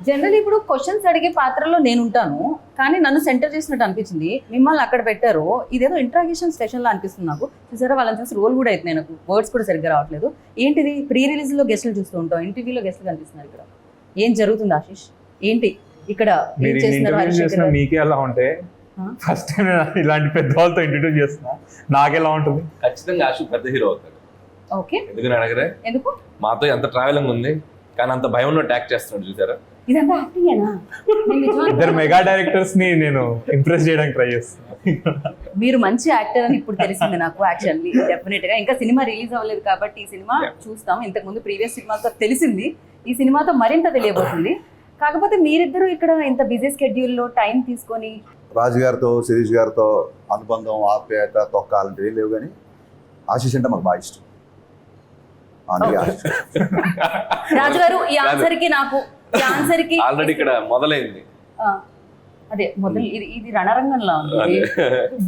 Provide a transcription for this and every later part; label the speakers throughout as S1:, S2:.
S1: General ఇప్పుడు questions అడిగే పాత్రలో నేను ఉంటాను, కానీ నన్ను సెంటర్ చేసినట్టు అనిపించింది. మిమ్మల్ని అక్కడ పెట్టారు, ఇదేదో ఇంట్రాగేషన్ సెషన్ లా అనిపిస్తుంది నాకు. చూసారా, వాళ్ళని చూసి రోల్ కూడా అవుతున్నాయి నాకు, వర్డ్స్ కూడా సరిగ్గా రావట్లేదు. ఏంటిది, ప్రీ రిలీజ్ లో గెస్టులు చూస్తూ ఉంటాం, ఇంటర్వ్యూలో గెస్టులు కనిపిస్తున్నారు. ఇక్కడ ఏం జరుగుతుంది ఆశీష్? ఏంటి ఇక్కడ ఏం చేస్తున్నారు? హరీష్
S2: మీకే ఎలా ఉంటే ఫస్ట్ టైం ఇలాంటి పెద్ద వాళ్ళతో ఇంట్రడ్యూస్ చేస్తున్నా, నాకెలా ఉంటుంది?
S3: ఖచ్చితంగా ఆశు పెద్ద హీరో అవుతాడు.
S1: ఓకే,
S3: ఎందుకని అడగరే?
S1: ఎందుకు?
S3: మాతో ఎంత ట్రావెలింగ్ ఉంది, కానీ అంత భయంలో ట్యాక్ చేస్తున్నాడు చూసారా.
S1: ఇదంతా యాక్టింగేనా?
S2: ఇద్దరు మెగా డైరెక్టర్స్ ని నేను ఇంప్రెస్ చేయడానికి ట్రై చేస్తున్నా.
S1: మీరు మంచి యాక్టర్ అని ఇప్పుడు తెలిసింది నాకు. యాక్చువల్లీ డెఫినెట్ గా ఇంకా సినిమా రిలీజ్ అవ్వలేదు కాబట్టి ఈ సినిమా చూస్తాం. ఇంతకు ముందు ప్రీవియస్ సినిమాతో తెలిసింది, ఈ సినిమాతో మరింత తెలియబోతుంది. కాకపోతే మీరిద్దరూ ఇక్కడ ఇంత బిజీ స్కెడ్యూల్లో టైం తీసుకొని
S4: రాజు గారితో శిరీష్ గారితో అనుబంధం, ఆప్యాయత, తొక్క అలాంటివి లేవు, కానీ ఆశీష్ అంటే మాకు బాగా ఇష్టం.
S1: రాజు గారు ఈ ఆన్సర్ కి నాకు ఈ ఆన్సర్ కి
S3: ఆల్రెడీ ఇక్కడ మొదలైంది.
S1: అదే మొదలు, ఇది రణరంగంలా ఉంది.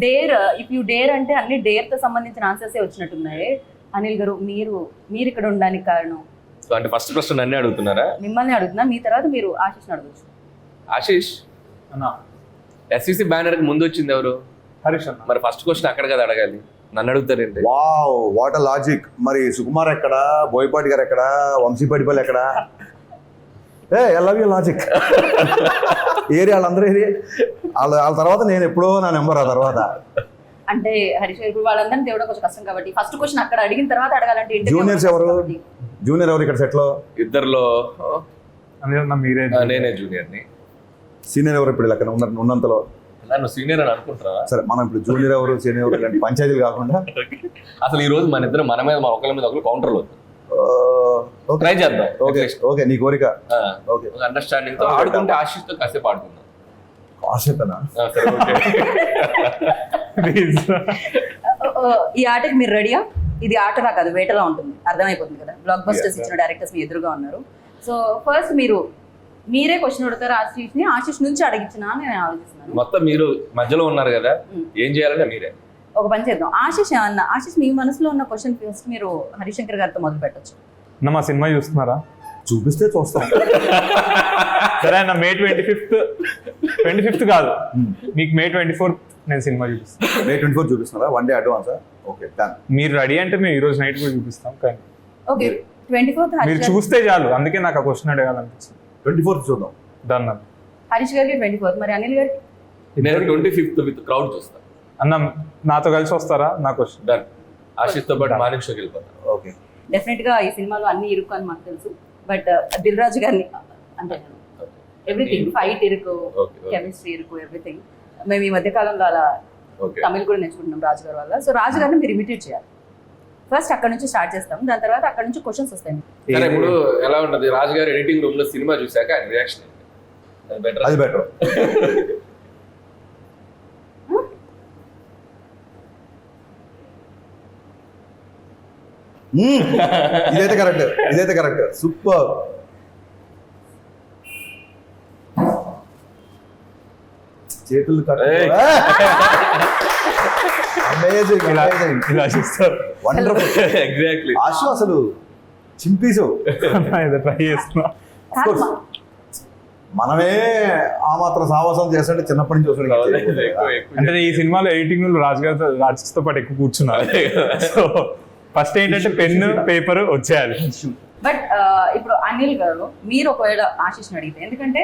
S1: డేర్, ఇఫ్ యూ డేర్ అంటే అన్ని డేర్ తో సంబంధించిన ఆన్సర్సే వచ్చినట్టున్నాయి. అనిల్ గారు, మీరు ఇక్కడ ఉండడానికి కారణం?
S3: అంటే ఫస్ట్ క్వశ్చన్ నన్నే అడుగుతున్నారా?
S1: మిమ్మల్ని అడుగుతున్నా, మీ తర్వాత మీరు ఆశీష్ అడగచ్చు.
S3: ఆశీష్
S2: అన్నా,
S3: ఎస్సీసీ బ్యానర్ కి ముందు వచ్చింది ఎవరు?
S2: హరీష్ అన్న.
S3: మరి ఫస్ట్ క్వశ్చన్ అక్కడ కదా అడగాలి, నన్ను అడుగుతారేంటి?
S4: Wow, what a logic. మరి సుకుమార్ ఎక్కడ, బోయపాటి గారు ఎక్కడ, వంశీపాటిపల్లి ఎక్కడ? I love you logic. Area వాళ్ళందరూ ఏరియా వాళ్ళ తర్వాత నేను ఎప్పుడో నా నెంబర్ ఆ తర్వాత.
S1: అంటే హరీష్ గారు ఇప్పుడు వాళ్ళందరినీ తేవడం కొంచెం కష్టం కాబట్టి ఫస్ట్ క్వశ్చన్ అక్కడ అడిగిన తర్వాత అడగాలంటే
S4: జూనియర్స్ ఎవరు? జూనియర్ ఎవరు ఇక్కడ సెట్లో?
S3: ఇద్దరులో
S2: మీరే.
S3: నేనే జూనియర్ ని.
S4: సీనియర్ ఎవరు ఇప్పుడు అక్కడ ఉన్నంతలో?
S3: నన్ను సీనియర్ అని అనుకుంటారా?
S4: సరే, మనం ఇప్పుడు జూనియర్ ఎవరు, సీనియర్ ఎవరు ఇలాంటి పంచాయతీలు కాకుండా
S3: అసలు ఈ రోజు మన ఇద్దరు మన మీద ఒకరి మీద ఒకరు కౌంటర్లు ట్రై చేద్దాం.
S4: ఓకే ఓకే, నీ కోరిక. ఓకే,
S3: అండర్స్టాండింగ్ తో ఆడుకుంటే ఆశిష్ తో కాసేపు ఆడుకుందాం.
S4: ఆశతనా?
S3: సరే, ఓకే.
S1: ఈ ఆటకి మీరు రెడీయా? ఇది ఆటలా కాదు, వేటలా ఉంటుంది, అర్థమైపోతుంది కదా. బ్లాక్ బస్టర్స్ ఇచ్చిన డైరెక్టర్స్ మీ ఎదురుగా ఉన్నారు. సో ఫస్ట్ మీరే క్వశ్చన్ అడుగుతారు ఆశిష్ ని, ఆశిష్ నుంచి అడిగించిన నేను ఆలోచిస్తున్నాను.
S3: మొత్తం మీరు మధ్యలో ఉన్నారు కదా, ఏం చేయాలంటే మీరే
S1: ఒక పని చేద్దాం. ఆశిష్ మీ మనసులో ఉన్న క్వశ్చన్ ఫస్ట్ మీరు హరిశంకర్ గారితో మొదలు పెట్టచ్చు.
S2: మా సినిమా చూస్తున్నారా?
S4: చూపిస్తే చూస్తాం.
S2: సరే అన్న, May 25th కాదు, మీకు May 24th నేను సినిమా చూపిస్తాను.
S4: May 24 చూపిస్తున్నారా? 1 డే అడ్వాన్సా? Okay, done.
S2: మీరు రెడీ అంటే మేము ఈ రోజు నైట్ కూడా చూపిస్తాం. కానీ
S1: ఓకే, 24th
S2: మీరు చూస్తే చాలు, అందుకే నాకు ఆ క్వశ్చన్ అడగాలనిపించింది.
S4: 24 చూద్దాం.
S2: డన్ అన్న.
S1: హరీష్ గారికి 24th, మరి అనిల్ గారికి?
S3: నేను 25th విత్ క్రౌడ్ చూస్తాను.
S2: అన్న, నాతో కలిసి వస్తారా? నా క్వశ్చన్
S3: డన్. ఆశిష్ తో పాటు మార్నింగ్ షోకి వెళ్ళిపోతాను.
S4: ఓకే,
S1: డెఫినెట్ గా ఈ సినిమాలో అన్ని ఇరుకు అని మాకు తెలుసు, బట్ దిల్ రాజు గారిని అంటే ఎవ్రీథింగ్, ఫైట్ ఇరుకు, కెమిస్ట్రీ ఇరుకు, ఎవ్రీథింగ్. మేము ఈ మధ్య కాలంలో అలా తమిళ్ కూడా నేర్చుకుంటున్నాం రాజు గారి వల్ల. సో రాజు గారిని మీరు ఇమిటేట్ చేయాలి. ఫస్ట్ అక్కడ నుంచి స్టార్ట్ చేస్తాం, దాని తర్వాత అక్కడ నుంచి క్వశ్చన్స్ వస్తాయి.
S3: సరే, ఇప్పుడు ఎలా ఉంటుంది రాజు గారు ఎడిటింగ్ రూమ్ లో సినిమా చూసాక ఆయన రియాక్షన్?
S4: అది బెటర్. ఇదైతే కరెక్ట్, సూపర్. చేతులు
S3: ఎగ్జాక్ట్లీ.
S4: ఆశు అసలు చింపేసావు.
S2: ట్రై చేస్తున్నా.
S4: మనమే ఆ మాత్రం సావాసం చేస్తుంటే చిన్నప్పటి నుంచి చూసాడు.
S2: అంటే ఈ సినిమాలో ఎడిటింగ్ రాజుతో పాటు ఎక్కువ కూర్చున్నారు. సో ఫస్ట్ ఏంటంటే పెన్ను పేపర్ వచ్చేయాలి.
S1: బట్ ఇప్పుడు అనిల్ గారు, మీరు ఒకవేళ ఆశిష్ని అడిగితే, ఎందుకంటే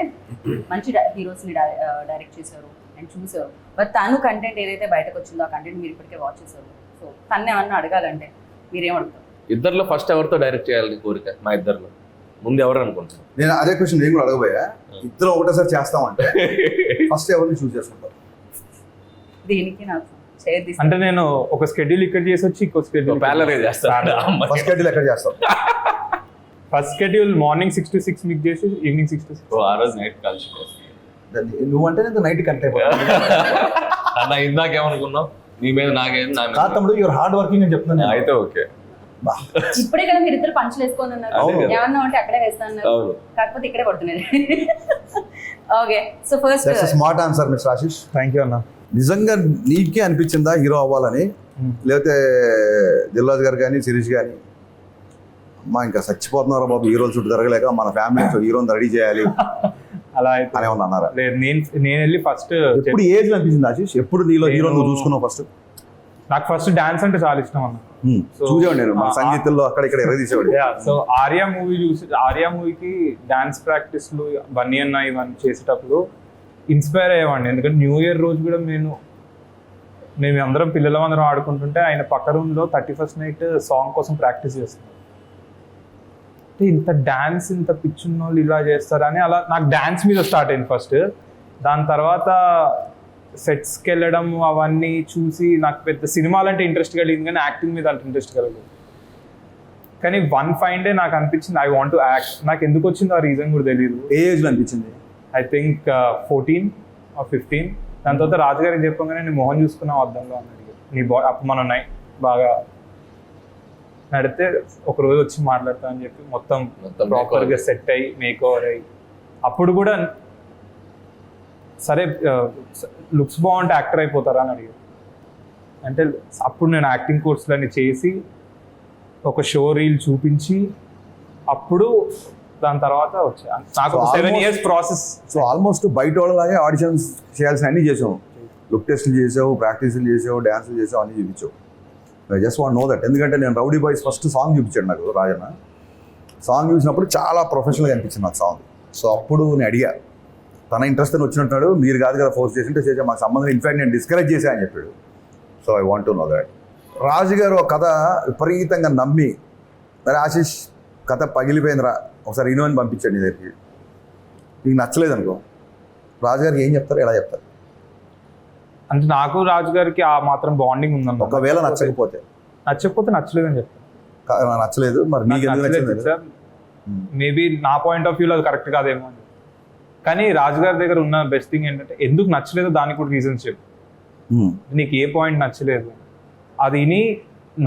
S1: మంచి హీరోస్ ని డైరెక్ట్ చేశారు అండ్ చూసారు, బట్ తను కంటెంట్ ఏదైతే బయటకు వచ్చిందో ఆ కంటెంట్ మీరు ఇప్పటికే వాచ్ చేశారు. సో తను ఏమన్నా అడగాలంటే మీరేం అడుగుతారు?
S3: ఇద్దరులో ఫస్ట్ ఎవరితో డైరెక్ట్ చేయాలని కోరిక? మా ఇద్దరులో ముందు ఎవరు అనుకుంటున్నాను?
S4: నేను అదే క్వశ్చన్ నేను కూడా అడగబోయా. ఇద్దరు ఒకటేసారి చేస్తామంటే ఫస్ట్ ఎవరిని చూస్ చేసుకుంటారు?
S1: దీనికి నాకు
S2: అంటే నేను ఒక షెడ్యూల్ ఇక్కడ చేసి వచ్చి ఇంకో షెడ్యూల్
S3: చేస్తాను.
S4: ఫస్ట్ షెడ్యూల్ ఎక్కడ చేస్తాం?
S2: ఫస్ట్ షెడ్యూల్ మార్నింగ్ 6 to 6 మీకు చేసి ఈవినింగ్ 6 to 6.
S3: ఆ రోజు నైట్ కలిసి
S4: నువ్వంటే నేను నైట్ కనెక్ట్ అయిపోతాను.
S3: అన్న ఇందాకేమనుకున్నావు? నీ మీద నాకేం
S4: కాదు తమ్ముడు, యువర్ హార్డ్ వర్కింగ్ అని చెప్తున్నాను.
S3: అయితే ఓకే.
S1: ఇప్పుడే కదా మీరు ఇద్దరు పంచులు వేసుకొని ఉన్నారు, ఏమన్నా ఉంటే అక్కడే వేస్తాను, కాకపోతే ఇక్కడే పడుతున్నారు. Okay, so first
S4: smart answer mister Ashish.
S2: Thank you అన్న.
S4: నిజంగా నీకే అనిపించిందా హీరో అవ్వాలని, లేకపోతే దిల్రాజు గారు కానీ శిరీష్ కానీ అమ్మా ఇంకా చచ్చిపోతున్నారా బాబు హీరోలు చుట్టూ తిరగలేక, మన ఫ్యామిలీ హీరోని రెడీ చేయాలి
S2: అలా అయితే
S4: అని ఏమన్నా అన్నారా?
S2: లేదు, నేను వెళ్ళి ఫస్ట్
S4: ఎప్పుడు ఏజ్ అనిపించింది ఆశీష్? ఎప్పుడు నీలో హీరో నువ్వు చూసుకున్నావు ఫస్ట్?
S2: నాకు ఫస్ట్ డాన్స్ అంటే చాలా ఇష్టం అన్న.
S4: చూసేవాడు నేను మన సంగీతంలో అక్కడ ఇక్కడ ఎర్ర తీసేవాడు.
S2: సో ఆర్యా మూవీకి డాన్స్ ప్రాక్టీస్లు బన్నీ అన్న ఇవన్నీ చేసేటప్పుడు ఇన్స్పైర్ అయ్యేవాడిని. ఎందుకంటే న్యూ ఇయర్ రోజు కూడా మేము అందరం పిల్లలందరం ఆడుకుంటుంటే ఆయన పక్క రూమ్లో 31st నైట్ సాంగ్ కోసం ప్రాక్టీస్ చేస్తున్నారు. ఇంత డాన్స్ ఇంత పిచ్చున్న వాళ్ళు ఇలా చేస్తారని అలా నాకు డాన్స్ మీద స్టార్ట్ అయింది ఫస్ట్. దాని తర్వాత సెట్స్కి వెళ్ళడం అవన్నీ చూసి నాకు పెద్ద సినిమాలంటే ఇంట్రెస్ట్ కలిగింది, కానీ యాక్టింగ్ మీద అంత ఇంట్రెస్ట్ కలగలేదు. కానీ వన్ ఫైన్ డే నాకు అనిపించింది ఐ వాంట్ టు యాక్ట్. నాకు ఎందుకు వచ్చిందో ఆ రీజన్ కూడా తెలియదు.
S4: ఏ ఏజ్లో అనిపించింది?
S2: I think 14 or 15. దాని తర్వాత రాజుగారికి చెప్పగానే నేను మొహం చూసుకున్నావు అద్దంలో అన్నాడు. నీ అప్పుడు మనం బాగా నడితే ఒక రోజు వచ్చి మాట్లాడతా అని చెప్పి మొత్తం ప్రాపర్గా సెట్ అయ్యి మేక్ ఓవర్ అయ్యి అప్పుడు కూడా సరే లుక్స్ బాగుంటే యాక్టర్ అయిపోతారా అని అడిగారు. అంటే అప్పుడు నేను యాక్టింగ్ కోర్సులన్నీ చేసి ఒక షో రీల్ చూపించి అప్పుడు దాని తర్వాత వచ్చా. నాకు 7 years ప్రాసెస్.
S4: సో ఆల్మోస్ట్ బయట వాళ్ళలాగే ఆడిషన్స్ చేయాల్సిన అన్ని చేసావు. లుక్ టెస్ట్లు చేసావు, ప్రాక్టీస్లు చేసావు, డ్యాన్సులు చేసావు, అన్ని చూపించావు. I just want know that. ఎందుకంటే నేను రౌడీ బాయ్స్ ఫస్ట్ సాంగ్ చూపించాడు నాకు రాజన్న. సాంగ్ చూసినప్పుడు చాలా ప్రొఫెషనల్గా అనిపించింది నాకు సాంగ్. సో అప్పుడు నేను అడిగా, తన ఇంట్రెస్ట్ అని వచ్చినట్టు మీరు కాదు కదా ఫోర్స్ చేసింటే చేసే మాకు సంబంధం, ఇన్ఫాక్ట్ నేను డిస్కరేజ్ చేశా అని చెప్పాడు. So I want to know that. Raju garu ఒక కథ విపరీతంగా నమ్మి, మరి ఆశీష్ కథ పగిలిపోయిందిరా ఒకసారి ఇనోని పంపించాడు నీ దగ్గరికి, నీకు నచ్చలేదు అనుకో, రాజుగారికి ఏం చెప్తారు, ఎలా చెప్తారు?
S2: అంటే నాకు రాజుగారికి ఆ మాత్రం బాండింగ్ ఉందన్న.
S4: ఒకవేళ నచ్చకపోతే
S2: నచ్చలేదు అని చెప్తాను.
S4: నచ్చలేదు మరి నీకు ఎందుకు నచ్చింది?
S2: సార్ మేబీ నా పాయింట్ ఆఫ్ వ్యూలో అది కరెక్ట్ కాదేమో అని. కానీ రాజుగారి దగ్గర ఉన్న బెస్ట్ థింగ్ ఏంటంటే ఎందుకు నచ్చలేదో దానికి కూడా రీజన్స్ చెప్పు. నీకు ఏ పాయింట్ నచ్చలేదు అది విని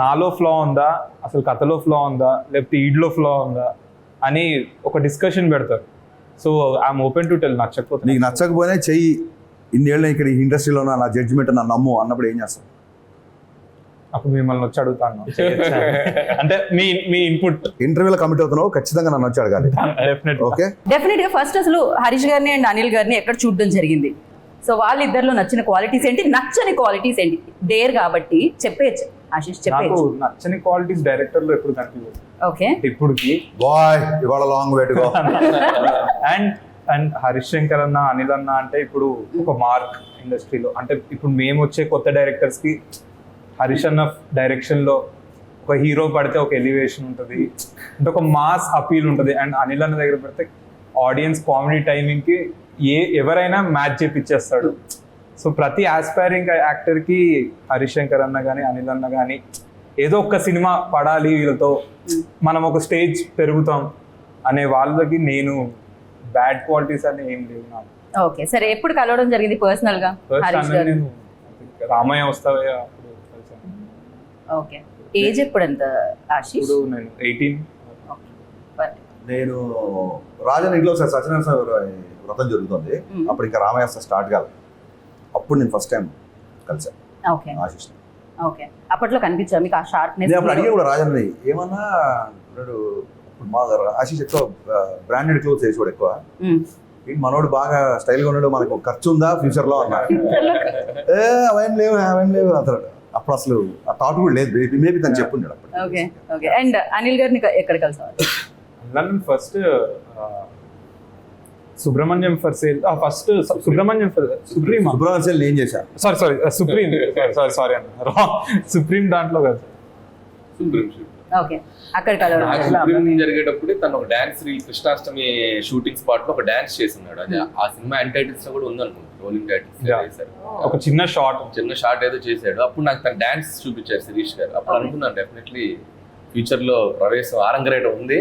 S2: నాలో ఫ్లా ఉందా, అసలు కథలో ఫ్లా ఉందా, లేకపోతే ఈడ్లో ఫ్లా ఉందా అని ఒక డిస్కషన్ పెడతారు. So I'm open to tell. నచ్చకపోతే
S4: నీకు నచ్చకపోయినా చెయ్యి, ఇన్నేళ్ళ ఇక్కడ ఈ ఇండస్ట్రీలో నా జడ్జిమెంట్ నా నమ్ము అన్నప్పుడు ఏం చేస్తావు?
S2: అప్పుడు మిమ్మల్ని వచ్చి అడుగుతాను. అంటే మీ ఇన్పుట్.
S4: ఇంటర్వ్యూలో కమిట్ అవుతున్నావు, ఖచ్చితంగా నన్ను వచ్చి అడగాలి. ఓకే,
S1: డెఫినెట్ గా ఫస్ట్ అసలు హరీష్ గారిని అండ్ అనిల్ గారిని ఎక్కడ చూడడం జరిగింది? సో వాళ్ళిద్దరిలో నచ్చిన క్వాలిటీస్ ఏంటి, నచ్చని క్వాలిటీస్ ఏంటి? డేర్ కాబట్టి చెప్పేయచ్చు ఆశీష్,
S2: నాకు
S1: చెప్పేయచ్చు.
S2: నచ్చని క్వాలిటీస్ డైరెక్టర్ లో ఎప్పుడు కనిపించదు
S1: ఓకే,
S2: ఇప్పుడుకి.
S4: బాయ్ ఇవాళ long way to go.
S2: And Harish Shankar అన్న, అనిల్ అన్న అంటే ఇప్పుడు ఒక మార్క్ ఇండస్ట్రీలో. అంటే ఇప్పుడు మేము వచ్చే కొత్త డైరెక్టర్స్ కి హరీష్ అన్న డైరెక్షన్ లో ఒక హీరో పడితే ఒక ఎలివేషన్ ఉంటుంది, అంటే ఒక మాస్ అపీల్ ఉంటుంది. అండ్ అనిల్ అన్న దగ్గర పడితే ఆడియన్స్ కామెడీ టైమింగ్ కి ఎవరైనా మ్యాచ్ చేపిచ్చేస్తాడు. సో ప్రతి ఆస్పైరింగ్ యాక్టర్ కి హరీష్ శంకర్ అన్న కానీ అనిల్ అన్న కానీ ఏదో ఒక సినిమా పడాలి, వీళ్ళతో మనం ఒక స్టేజ్ పెరుగుతాం అనే వాళ్ళకి నేను బ్యాడ్ క్వాలిటీస్ అని ఏం లేవు నాకు.
S1: ఓకే, సరే ఎప్పుడు కలవడం జరిగింది పర్సనల్ గా హరీష్ గారు?
S2: నేను రామయ్య వస్తావే అప్పుడు కలిసాను.
S1: ఓకే, ఏజ్ ఎప్పుడు ఎంత ఆశీష్?
S2: ఇప్పుడు నేను 18.
S4: నేను రాజన్ ఇంట్లో ఒకసారి సత్యనారాయణ వ్రతం జరుగుతుంది, అప్పుడు ఇంకా రామయ్య స్టార్ట్ కాలేదు. అప్పుడు నేను ఫస్ట్ టైం కలిసాను
S1: ఓకే
S4: ఆశీష్.
S1: ఓకే, అప్పట్లో కనిపించా మీకు ఆ షార్ప్నెస్?
S4: నేను అప్పుడు అడిగా కూడా రాజన్ని, ఏమన్నా ఇప్పుడు మా ఆశీష్ ఎక్కువ బ్రాండెడ్ క్లోత్స్ వేసేవాడు ఎక్కువ, మనోడు బాగా స్టైల్గా ఉన్నాడు, మనకు ఖర్చు ఉందా ఫ్యూచర్ లో అన్నా. అవేం లేవు అతను. అప్పుడు అసలు ఆ థాట్ కూడా లేదు, మేబీ తను చెప్పున్నాడు అప్పుడు.
S1: ఓకే ఓకే, అండ్ అనిల్ గారిని ఎక్కడ కలిసారు?
S2: First Subrahmanyam for sale. First Subrahmanyam
S4: Subrahmanyam ఏం చేశారు?
S2: సారీ సుప్రీం సారీ అన్న, సుప్రీం దాంట్లో కదా.
S1: ఓకే, అక్కడ కలవడం
S3: జరిగేటప్పుడు తను ఒక dance reel Krishnashtami shooting spot లో ఒక డాన్స్ చేస్తున్నాడు. అది ఆ సినిమా ఎండ్ టైటిల్స్ లో కూడా ఉందనుకుంటా, రోలింగ్ టైటిల్స్.
S2: ఒక చిన్న షార్ట్
S3: ఏదో చేశాడు. అప్పుడు నాకు తన డాన్స్ చూపించారు శిరీష్ గారు. అప్పుడు అనుకున్నాను డెఫినెట్లీ ఫ్యూచర్ లో ప్రవేశం ఆరంగరేట ఉంది,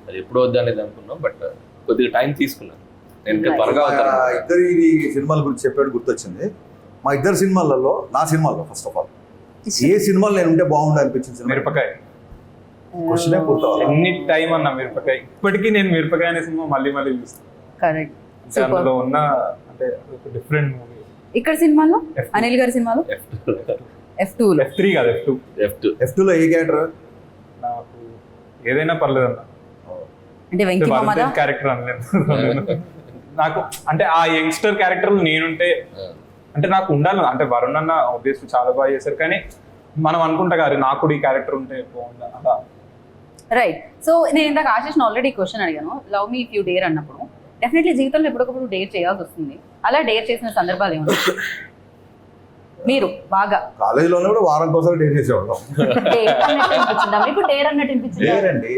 S3: అది ఎప్పుడు వద్దు అనేది అనుకున్నాం. బట్ కొద్దిగా టైం తీసుకున్నాను. నేను త్వరగా
S4: ఇద్దరి సినిమాల గురించి చెప్పాడు, గుర్తొచ్చింది. మా ఇద్దరు సినిమాలలో, నా సినిమాలో ఫస్ట్ ఆఫ్ ఆల్ ఏ సినిమాలు నేను ఉంటే బాగుండు అనిపించింది?
S2: మిరపకాయ.
S4: క్వశ్చనే పూర్తవాలి.
S2: ఎన్ని టైం అన్న మిరపకాయ. ఇప్పటికీ నేను మిరపకాయ అనే సినిమా మళ్ళీ చూస్తాను.
S1: కరెక్ట్,
S2: అందులో ఉన్న అంటే ఒక డిఫరెంట్ మూవీ.
S1: ఇక్కడ సినిమాలో అనిల్ గారి సినిమాలో F2 లో
S2: F3 కాదు
S4: F2 లో ఏ క్యారెక్టర్?
S2: నాకు ఏదైనా పర్లేదు అన్న,
S1: అంటే వెంకీ మామదా
S2: క్యారెక్టర్ అనలేదు. నాకు అంటే ఆ యంగ్స్టర్ క్యారెక్టర్ నేనుంటే అంటే నాకు ఉండాలి, అంటే వరుణ్ అన్న ఆబ్వియస్లీ చాలా బాగా చేశారు, కానీ మనం అనుకుంటా గారు నాకు కూడా ఈ క్యారెక్టర్ ఉంటే బాగుందా అలా.
S1: రైట్. సో నేను ఇందాక ఆశిష్ని ఆల్రెడీ క్వశ్చన్ అడిగాను, love me if you dare అన్నప్పుడు డెఫినెట్లీ జీవితంలో ఎప్పటికప్పుడు డేర్ చేయాల్సి వస్తుంది. అలా డేర్ చేసిన సందర్భాలు ఏమన్నా మీరు బాగా?
S4: కాలేజీలోనే కూడా వారం కోసం డేట్ చేసేవాళ్ళం.
S1: డేర్ అన్నట్టు అనిపించిందా మీకు? డేర్ అన్నట్టు అనిపించిందా?
S4: డేర్ అండి,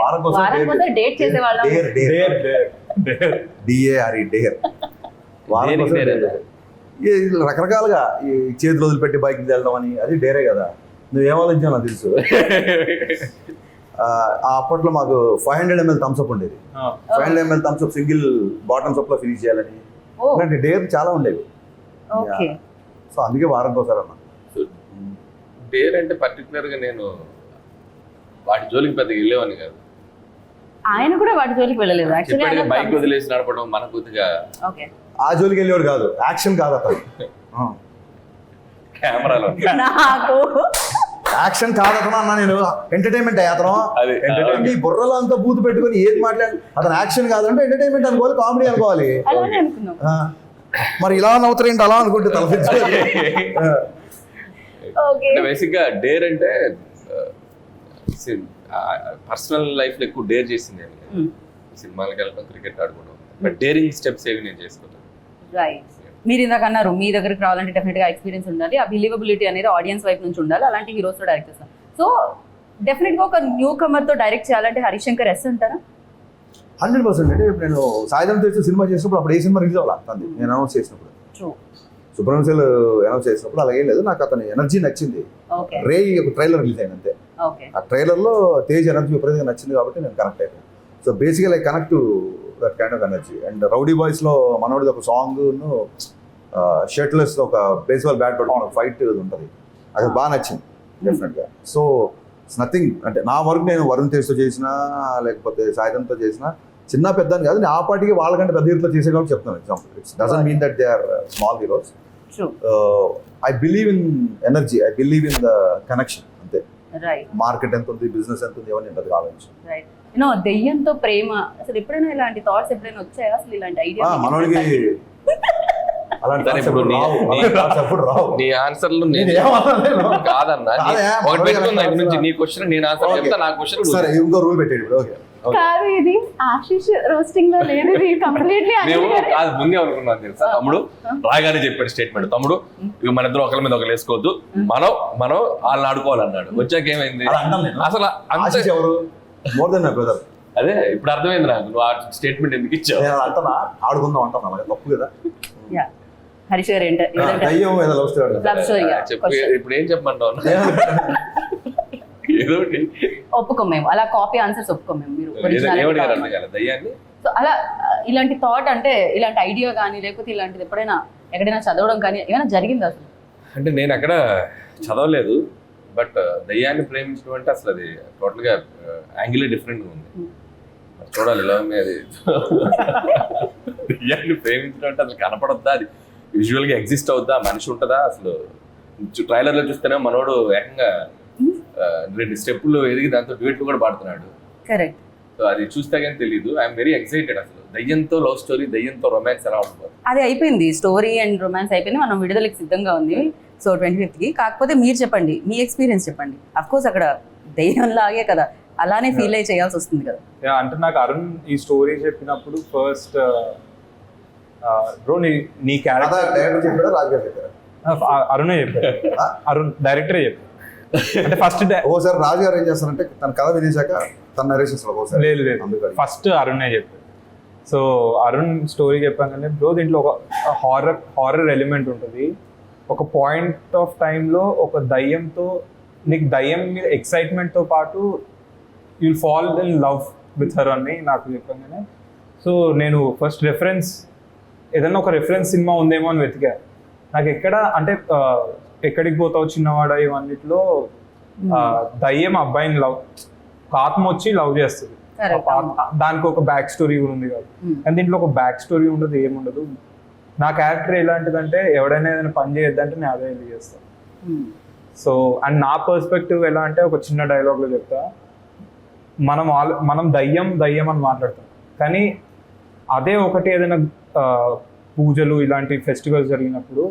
S4: వారం కోసం
S1: వారం కోసం డేట్ చేసేవాళ్ళం.
S4: డేర్ డేర్ డిఏఆర్ఈ డేర్, వారం కోసం డేర్. రకరకాలుగా ఈ చేతులు వదిలిపెట్టి బైక్ వెళ్ళడం అని, అది డేరే కదా. నువ్వేం ఆలోచించావు నాకు తెలుసు. అప్పట్లో మాకు 500 ml థమ్స్అప్ ఉండేది. 500 ml Thums Up single bottoms up లో ఫినిష్ చేయాలని ఇలాంటి డేర్ చాలా ఉండేవి.
S1: ఓకే.
S4: సో అందుకే వారం కోసం అన్న.
S3: డేర్ అంటే పర్టికులర్ గా నేను వాటి జోలికి పెద్దగా వెళ్ళేవాడిని కాదు.
S1: ఆయన కూడా వాటి జోలికి వెళ్ళలేదు యాక్చువల్లీ.
S3: బైక్ వదిలేసి నడపడం మన కొద్దిగా
S1: ఓకే.
S4: ఆ జోలికి వెళ్ళేవాడు కాదు, యాక్షన్ కాదు అతను.
S3: కెమెరాలో
S1: నాకు
S4: యాక్షన్ కాదు అతను అన్న, నేను ఎంటర్టైన్మెంట్ అతను.
S3: అది
S4: ఈ బుర్రలో అంతా బూతు పెట్టుకుని ఏది మాట్లాడి అతను యాక్షన్ కాదంటే ఎంటర్టైన్మెంట్ అనుకోవాలి, కామెడీ అనుకోవాలి.
S1: అలానే అనుకున్నాం.
S4: మరి ఇలా నవ్వుతారేంటి అలా అనుకుంటే తలపించాలి.
S1: ఓకే.
S3: బేసిక్ గా డేర్ అంటే పర్సనల్ లైఫ్ లో ఎక్కువ డేర్ చేసింది. సినిమాలకు వెళ్ళడం, క్రికెట్ ఆడుకోవడం, బట్ డేరింగ్ స్టెప్స్ ఏవి నేను చేసుకున్నాను.
S1: రైట్. మీరు ఇందాక అన్నారు మీ దగ్గరికి రావాలంటే డెఫినెట్ గా ఎక్స్పీరియన్స్ ఉండాలి, ఆ బిలీవబిలిటీ అనేది ఆడియన్స్ వైపు నుంచి ఉండాలి, అలాంటి హీరోస్ తో డైరెక్ట్ చేస్తాం. సో డెఫినెట్ గా ఒక న్యూ కమర్ తో డైరెక్ట్ చేయాలంటే హరిశంకర్ ఎస్ అంటారా?
S4: 100%. అంటే ఇప్పుడు నేను సాయంత్రం తెచ్చి సినిమా చేసినప్పుడు అప్పుడు ఏ సినిమా రిలీజ్ అవ్వాలి నేను అనౌన్స్ చేసినప్పుడు, సుబ్రహ్మణ్యం అనౌన్స్ చేసినప్పుడు అలాగే లేదు, నాకు అతని ఎనర్జీ నచ్చింది. రే ఒక ట్రైలర్ రిలీజ్ అయింది అంతే. ఆ ట్రైలర్ లో తేజ్ ఎనర్జీ విపరీతంగా నచ్చింది కాబట్టి నేను కనెక్ట్ అయిపోయాను. సో బేసికల్ I connect to that kind of energy. And rowdy boys లో మనోడిది ఒక సాంగ్ షర్ట్లెస్ ఒక బేస్బాల్ బ్యాట్ పట్టుకున్న ఫైట్ ఉంటుంది, అది బాగా నచ్చింది డెఫినెట్ గా. సో ఇట్స్ నథింగ్, అంటే నా వరకు నేను వరుణ్ తేజ్తో చేసినా లేకపోతే సాయిధంతో చేసినా చిన్న పెద్ద అని కాదు, నేను ఆ పార్టీకి వాళ్ళకంటే పెద్ద హీరోతో చేసే కాబట్టి చెప్తాను example. It's doesn't mean that they are small heroes. I believe in energy, I believe in the connection అంతే. మార్కెట్ ఎంత ఉంది, బిజినెస్ ఎంత ఉంది, ఎవరిని ఉంటుంది ఆలోచించి.
S1: దెయ్యంతో ప్రేమ అసలు ఎప్పుడైనా ఇలాంటి థాట్స్ ఎప్పుడైనా వచ్చాయా అసలు? ఇలాంటి ఐడియా
S4: మనోడికి అలాంటి రావు.
S3: నీ ఆన్సర్లు కాదన్నా, ఒకటి పెట్టుకుని దాని గురించి నీ క్వశ్చన్ నేను ఆన్సర్ చెప్తా, నా క్వశ్చన్
S4: సరే ఇంకో రూల్ పెట్టేది. ఓకే
S1: కాదు, ఇది ఆశీష్ రోస్టింగ్ లో లేదు, ఇది కంప్లీట్లీ
S3: మేము కాదు ముందే అనుకున్నాను తెలుసా. తమ్ముడు రాగానే చెప్పాడు స్టేట్మెంట్, తమ్ముడు ఇక మన ఇద్దరు ఒకరి మీద ఒకరు వేసుకోవద్దు, మనం వాళ్ళని ఆడుకోవాలన్నాడు. వచ్చాక ఏమైంది అసలు
S4: ఎవరు మోర్ దెన్ మై బ్రదర్.
S3: అదే ఇప్పుడు అర్థమైంది నాకు, నువ్వు ఆ స్టేట్మెంట్ ఎందుకు ఇచ్చావు.
S4: అంటనా ఆడుకుందాం అంటాను, అలాగే తప్పు కదా.
S1: హరీష్ గారు
S3: చెప్పు, ఇప్పుడు ఏం చెప్పమంటావు. ఏదో
S1: ఒప్పుకోం మేము, అలా కాపీ ఆన్సర్స్ ఒప్పుకోం మేము. మీరు
S3: దయ్యాన్ని
S1: సో అలా ఇలాంటి థాట్ అంటే ఇలాంటి ఐడియా కానీ లేకపోతే ఇలాంటిది ఎప్పుడైనా ఎక్కడైనా చదవడం కానీ ఏమైనా జరిగింది అసలు?
S3: అంటే నేను అక్కడ చదవలేదు, బట్ దయ్యాన్ని ప్రేమించడం అంటే అసలు అది టోటల్ గా యాంగిల్ డిఫరెంట్ గా ఉంది. చూడాలి ఎలా ఉంది అది. దయ్యాన్ని ప్రేమించడం అంటే అసలు కనపడొద్దా, అది విజువల్ గా ఎగ్జిస్ట్ అవుద్దా, మనిషి ఉంటుందా అసలు. ట్రైలర్ లో చూస్తేనే మనోడు ఏకంగా 2 స్టెప్పులు ఎదిగి దాంతో డ్యూయెట్లు కూడా పాడుతున్నాడు.
S1: కరెక్ట్.
S3: సో అది చూస్తే కానీ తెలియదు. I'm very excited. అసలు దయ్యంతో లవ్ స్టోరీ, దయ్యంతో రొమాన్స్ ఎలా ఉంటుంది.
S1: అది అయిపోయింది, స్టోరీ అండ్ రొమాన్స్ అయిపోయింది, మనం విడుదలకి సిద్ధంగా ఉంది. సో 25th కి. కాకపోతే మీరు చెప్పండి, మీ ఎక్స్పీరియన్స్ చెప్పండి. అఫ్ కోర్స్ అక్కడ దయ్యం లాగే కదా, అలానే ఫీల్ అయ్యి చేయాల్సి వస్తుంది కదా.
S2: అంటే నాకు అరుణ్ ఈ స్టోరీ చెప్పినప్పుడు ఫస్ట్ బ్రో నీ క్యారెక్టర్ అరుణే చెప్పారు. అరుణ్ డైరెక్టరే చెప్పారు. అంటే ఫస్ట్
S4: ఓసారి రాజు గారు ఏం చేస్తారంటే తన కథ వినేశాక తన నరేషన్స్
S2: లేదు ఫస్ట్ అరుణే చెప్పారు. సో అరుణ్ స్టోరీ చెప్పాను బ్రో, దీంట్లో ఒక హారర్ ఎలిమెంట్ ఉంటుంది. ఒక పాయింట్ ఆఫ్ టైంలో ఒక దయ్యంతో నీకు దయ్యం మీద ఎక్సైట్మెంట్తో పాటు you'll fall in love with her అని నాకు చెప్పగానే, సో నేను ఫస్ట్ రెఫరెన్స్ ఏదైనా ఒక రెఫరెన్స్ సినిమా ఉందేమో అని వెతికా. నాకు ఎక్కడ అంటే ఎక్కడికి పోతావు చిన్నవాడ ఇవన్నిట్లో దయ్యం అబ్బాయిని లవ్, ఆత్మ వచ్చి లవ్ చేస్తుంది, దానికి ఒక బ్యాక్ స్టోరీ కూడా ఉంది కదా. కానీ దీంట్లో ఒక బ్యాక్ స్టోరీ ఉండదు, ఏముండదు. నా క్యారెక్టర్ ఎలాంటిదంటే ఎవడైనా ఏదైనా పని చేయొద్దంటే నేను అదే ఎందుకు చేస్తాను. సో అండ్ నా పర్స్పెక్టివ్ ఎలా అంటే ఒక చిన్న డైలాగ్లో చెప్తా, మనం దయ్యం అని మాట్లాడతాం, కానీ అదే ఒకటి ఏదైనా పూజలు ఇలాంటి ఫెస్టివల్స్ జరిగినప్పుడు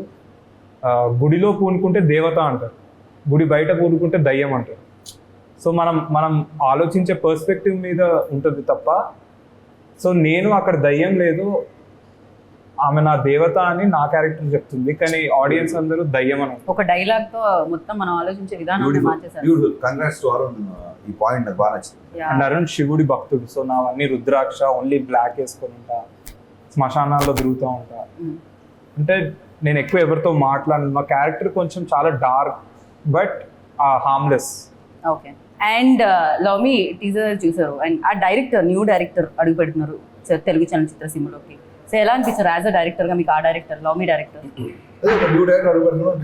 S2: గుడిలో పూనుకుంటే దేవత అంటారు, గుడి బయట పూనుకుంటే దయ్యం అంటారు. సో మనం ఆలోచించే పర్స్పెక్టివ్ మీద ఉంటుంది తప్ప. సో నేను అక్కడ దయ్యం లేదు, ఆమె నా దేవత అని నా క్యారెక్టర్ చెప్తుంది, కానీ ఆడియన్స్ అందరూ దయ్యం అని.
S1: ఒక డైలాగ్ తో మొత్తం మనం ఆలోచించే విధానాన్ని మార్చేసారు.
S4: Beautiful, congrats to Arun. ఈ పాయింట్ నాకు బాగా నచ్చింది.
S2: అండ్ అరుణ్ శివుడి భక్తుడు, సో నావన్నీ రుద్రాక్ష, ఓన్లీ బ్లాక్ వేసుకొని ఉంటా, శ్మశానాల్లో తిరుగుతూ ఉంటా. అంటే నేను ఎక్కువ ఎవరితో మాట్లాడను, మా క్యారెక్టర్ కొంచెం చాలా dark but harmless.
S1: Okay. And love me teaser చూసారు, అండ్ ఆ డైరెక్టర్ న్యూ డైరెక్టర్ అడుగు పెడుతున్నారు తెలుగు చలనచిత్ర సీమలోకి. సో ఎలా అనిపించారు యాజ్ అ డైరెక్టర్ గా మీకు ఆ డైరెక్టర్, లవ్ మీ డైరెక్టర్?
S4: న్యూ డైరెక్టర్ అడుగు పెడుతున్నావు.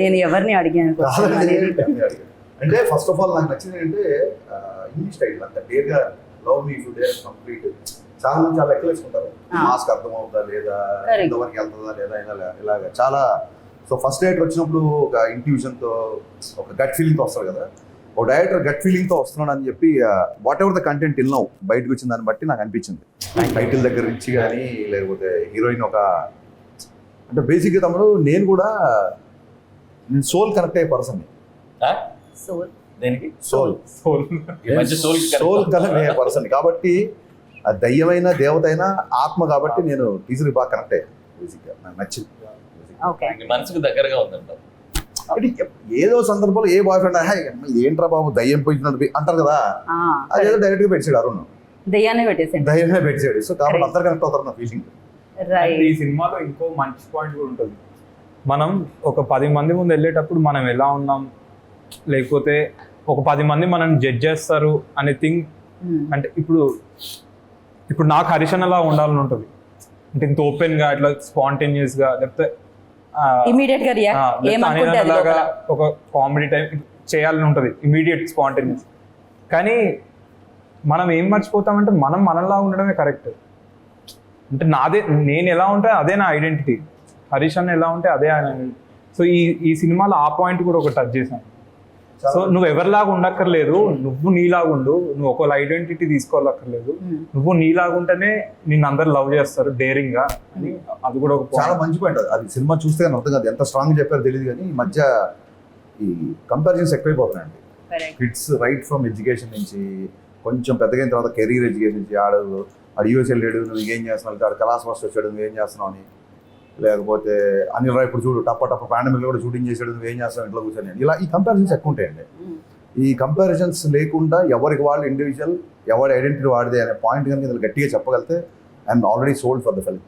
S1: నేను ఎవరిని అడిగాను question అనేది.
S4: అంటే ఫస్ట్ ఆఫ్ ఆల్ నాకు నచ్చింది అంటే ఇంగ్లీష్ టైటిల్ అంత డేర్గా love me to dare complete. చాలా మంది చాలా లెక్కలు వేసుకుంటారు, మాస్క్ అర్థం అవుతుందా లేదా, ఎంతవరకు వెళ్తుందా లేదా, ఇలాగా చాలా. సో ఫస్ట్ డైరెక్టర్ వచ్చినప్పుడు ఒక ఇంట్యూషన్తో, ఒక గట్ ఫీలింగ్తో వస్తారు కదా. ఒక డైరెక్టర్ గట్ ఫీలింగ్తో వస్తున్నాడు అని చెప్పి వాట్ ఎవర్ ద కంటెంట్ ఇల్నావు బయటకు వచ్చిన దాన్ని బట్టి నాకు అనిపించింది. టైటిల్ దగ్గర నుంచి కానీ, లేకపోతే హీరోయిన్ ఒక, అంటే బేసిక్గా తమ్ముడు నేను కూడా సోల్ కనెక్ట్ అయ్యే పర్సన్.
S1: సోల్
S3: దేనికి?
S4: సోల్
S3: సోల్
S4: కనెక్ట్ అయ్యే పర్సన్ కాబట్టి, ఆ దయ్యమైన దేవత అయినా ఆత్మ కాబట్టి నేను టీజర్ బాగా కనెక్ట్ అయ్యాను. బేసిక్గా నాకు నచ్చింది.
S1: ఓకే.
S3: మనసుకు దగ్గరగా ఉందంట.
S4: ఏదో సందర్భంలో ఏ బాయ్ ఫ్రెండ్ ఏంట్రా బాబు దయ్యం పోయినట్టు అంటారు కదా, అదేదో డైరెక్ట్ గా పెట్టాడు అరుణ్,
S1: దయ్యాన్ని పెట్టేసాడు,
S4: దయ్యమే పెట్టాడు. సో కాబట్టి అందరు కనెక్ట్ అవుతారు నా ఫీలింగ్.
S2: ఈ సినిమాలో ఇంకో మంచి పాయింట్ కూడా ఉంటుంది. మనం ఒక 10 మంది ముందు వెళ్ళేటప్పుడు మనం ఎలా ఉన్నాం, లేకపోతే ఒక 10 మంది మనం జడ్జ్ చేస్తారు అనే థింగ్. అంటే ఇప్పుడు నాకు హరిషన్ అలా ఉండాలని ఉంటుంది, అంటే ఇంత ఓపెన్ గా ఇట్లా స్పాంటేనియస్ గా, లేకపోతే
S1: ఇమీడియట్ గా రియాక్ట్ ఏమనుకుంటే అది లోపల
S2: ఒక కామెడీ టైప్ చేయాలని ఉంటుంది, ఇమీడియట్ స్పాంటేనియస్. కానీ మనం ఏం మర్చిపోతామంటే మనం మనలా ఉండడమే కరెక్ట్. అంటే నేను ఎలా ఉంటే అదే నా ఐడెంటిటీ, హరీష్ అన్న ఎలా ఉంటే అదే ఆయన. సో ఈ సినిమాలో ఆ పాయింట్ కూడా ఒక టచ్ చేశాను. సో నువ్వు ఎవరిలాగా ఉండక్కర్లేదు, నువ్వు నీలాగా ఉండు, నువ్వు ఒక ఐడెంటిటీ తీసుకోవాలక్కర్లేదు, నువ్వు నీలాగా ఉంటేనే నిన్ను అందరు లవ్ చేస్తారు డేరింగ్ గా అని. అది కూడా ఒక
S4: చాలా మంచి పాయింట్. అది సినిమా చూస్తే కానీ అర్థం కాదు, ఎంత స్ట్రాంగ్ చెప్పారో తెలియదు. కానీ ఈ మధ్య ఈ కంపారిజన్స్ ఎక్కువైపోతున్నాయండి. కిడ్స్ రైట్ ఫ్రమ్ ఎడ్యుకేషన్ నుంచి కొంచెం పెద్దగైన తర్వాత కెరీర్ ఎడ్యుకేషన్ నుంచి, ఆడు యూఎస్ వెళ్ళాడు నువ్వు ఏం చేస్తున్నావు, ఆడు కలాస్ మాస్టర్ వచ్చాడు నువ్వేం చేస్తున్నావు అని, లేకపోతే అనిల్ రాయ్ ఇప్పుడు చూడు టప్ప పాండమిక్ కూడా షూటింగ్ చేసాడు నువ్వేం చేస్తావు ఇంట్లో కూర్చొని, ఇలా ఈ కంపారిజన్స్ ఎక్కువ ఉంటాయండి. ఈ కంపారిజన్స్ లేకుండా ఎవరికి వాళ్ళు ఇండివిజువల్, ఎవరి ఐడెంటిటీ వాడిదే అనే పాయింట్ కనుక ఇందులో గట్టిగా చెప్పగలితే I'm already sold for the film.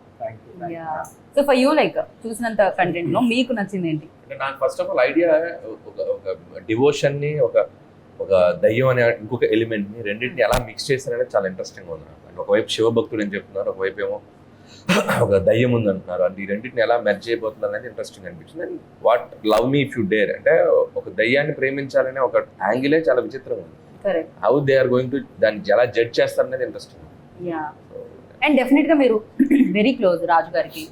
S1: So for you like చూసినంత కంటెంట్ లో మీకు నచ్చింది ఏంటి?
S3: అంటే నాకు ఫస్ట్ ఆఫ్ ఆల్ ఐడియా ఒక డివోషన్ ని, ఒక దయ్యం అనే ఇంకొక ఎలిమెంట్ ని రెండింటిని ఎలా మిక్స్ చేశారనేది చాలా ఇంట్రెస్టింగ్ ఉంది నాకు. అంటే ఒకవైపు శివభక్తుడు అని చెప్తున్నారు, ఒకవైపు ఏమో ఒక దయ్యం ఉంది అంటున్నారు. అంటే ఈ రెండింటిని ఎలా మెర్జ్ అయిపోతున్నారు అనేది ఇంట్రెస్టింగ్ అనిపించింది. And what love me if you dare అంటే ఒక దయ్యాన్ని ప్రేమించాలనే ఒక యాంగిలే చాలా విచిత్రంగా ఉంది. How they are going to దాన్ని ఎలా జడ్జ్ చేస్తారనేది ఇంట్రెస్టింగ్.
S1: అండ్ డెఫినెట్ గా మీరు వెరీ క్లోజ్ రాజు గారికి.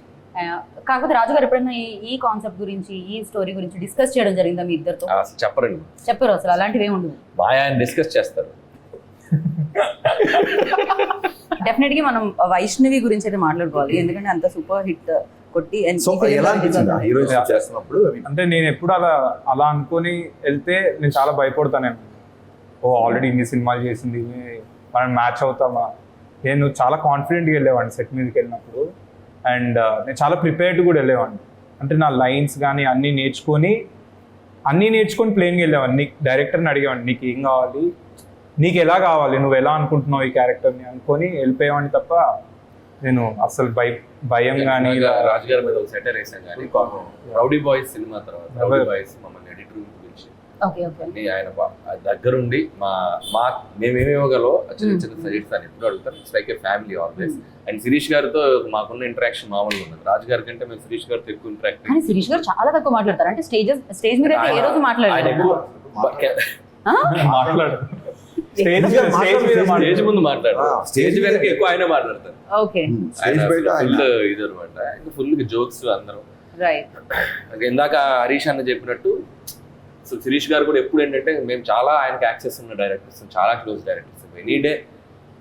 S1: కాకపోతే రాజు గారు ఎప్పుడైనా ఈ కాన్సెప్ట్ గురించి, ఈ స్టోరీ గురించి డిస్కస్ చేయడం జరిగిందా మీ ఇద్దరితో? చెప్పరు అసలు, అలాంటివి ఏమి ఉండదు,
S3: బాగా ఆయన డిస్కస్ చేస్తారు.
S1: డెఫినెట్ గా మనం వైష్ణవి గురించి అయితే మాట్లాడుకోవాలి, ఎందుకంటే అంత సూపర్ హిట్ కొట్టి.
S2: అంటే నేను ఎప్పుడు అలా అనుకొని వెళ్తే నేను చాలా భయపడతాను. ఆల్రెడీ ఇన్ని సినిమాలు చేసింది, మనం మ్యాచ్ అవుతామా. నేను చాలా కాన్ఫిడెంట్గా వెళ్ళేవాడిని సెట్ మీదకి వెళ్ళినప్పుడు. అండ్ నేను చాలా ప్రిపేర్డ్ కూడా వెళ్ళేవాడిని. అంటే నా లైన్స్ కానీ అన్నీ నేర్చుకొని ప్లేన్గా వెళ్ళేవాడిని. డైరెక్టర్ని అడిగేవాడిని, నీకు ఏం కావాలి, నీకు ఎలా కావాలి, నువ్వు ఎలా అనుకుంటున్నావు ఈ క్యారెక్టర్ని అనుకొని వెళ్ళిపోయేవాడిని తప్ప నేను అసలు భయం కానీ.
S3: రాజుగారి మీద ఒక సెటర్ వేసాం కానీ రౌడీ బాయ్స్ సినిమా తర్వాత రౌడీ బాయ్స్ మమ్మల్ని ఎడిటర్ గురించి ఆయన దగ్గరుండి మేమేమి ఇవ్వగలో చిన్న చిన్న సజెషన్స్ అని ఎప్పుడు అడుగుతారు. It's like a family always. And Sirish గారితో మాకున్న ఇంటరాక్షన్ మామూలుగా ఉన్నది. రాజు గారి కంటే మేము శిరీష్ గారితో ఎక్కువ ఇంటరాక్ట్.
S1: శిరీష్ గారు చాలా తక్కువ మాట్లాడతారు. అంటే స్టేజ్ మీద ఏ రోజు మాట్లాడారు,
S3: స్టేజ్ ముందు మాట్లాడతారు, స్టేజ్ వెనక ఎక్కువ ఆయన మాట్లాడతారు. ఇది అనమాట, ఫుల్ జోక్స్ అందరం. ఇందాక హరీష్ అన్న చెప్పినట్టు సో శిరీష్ గారు కూడా ఎప్పుడు ఏంటంటే మేము చాలా ఆయనకి యాక్సెస్ ఉన్న డైరెక్టర్స్, చాలా క్లోజ్ డైరెక్టర్స్. ఎనీ డే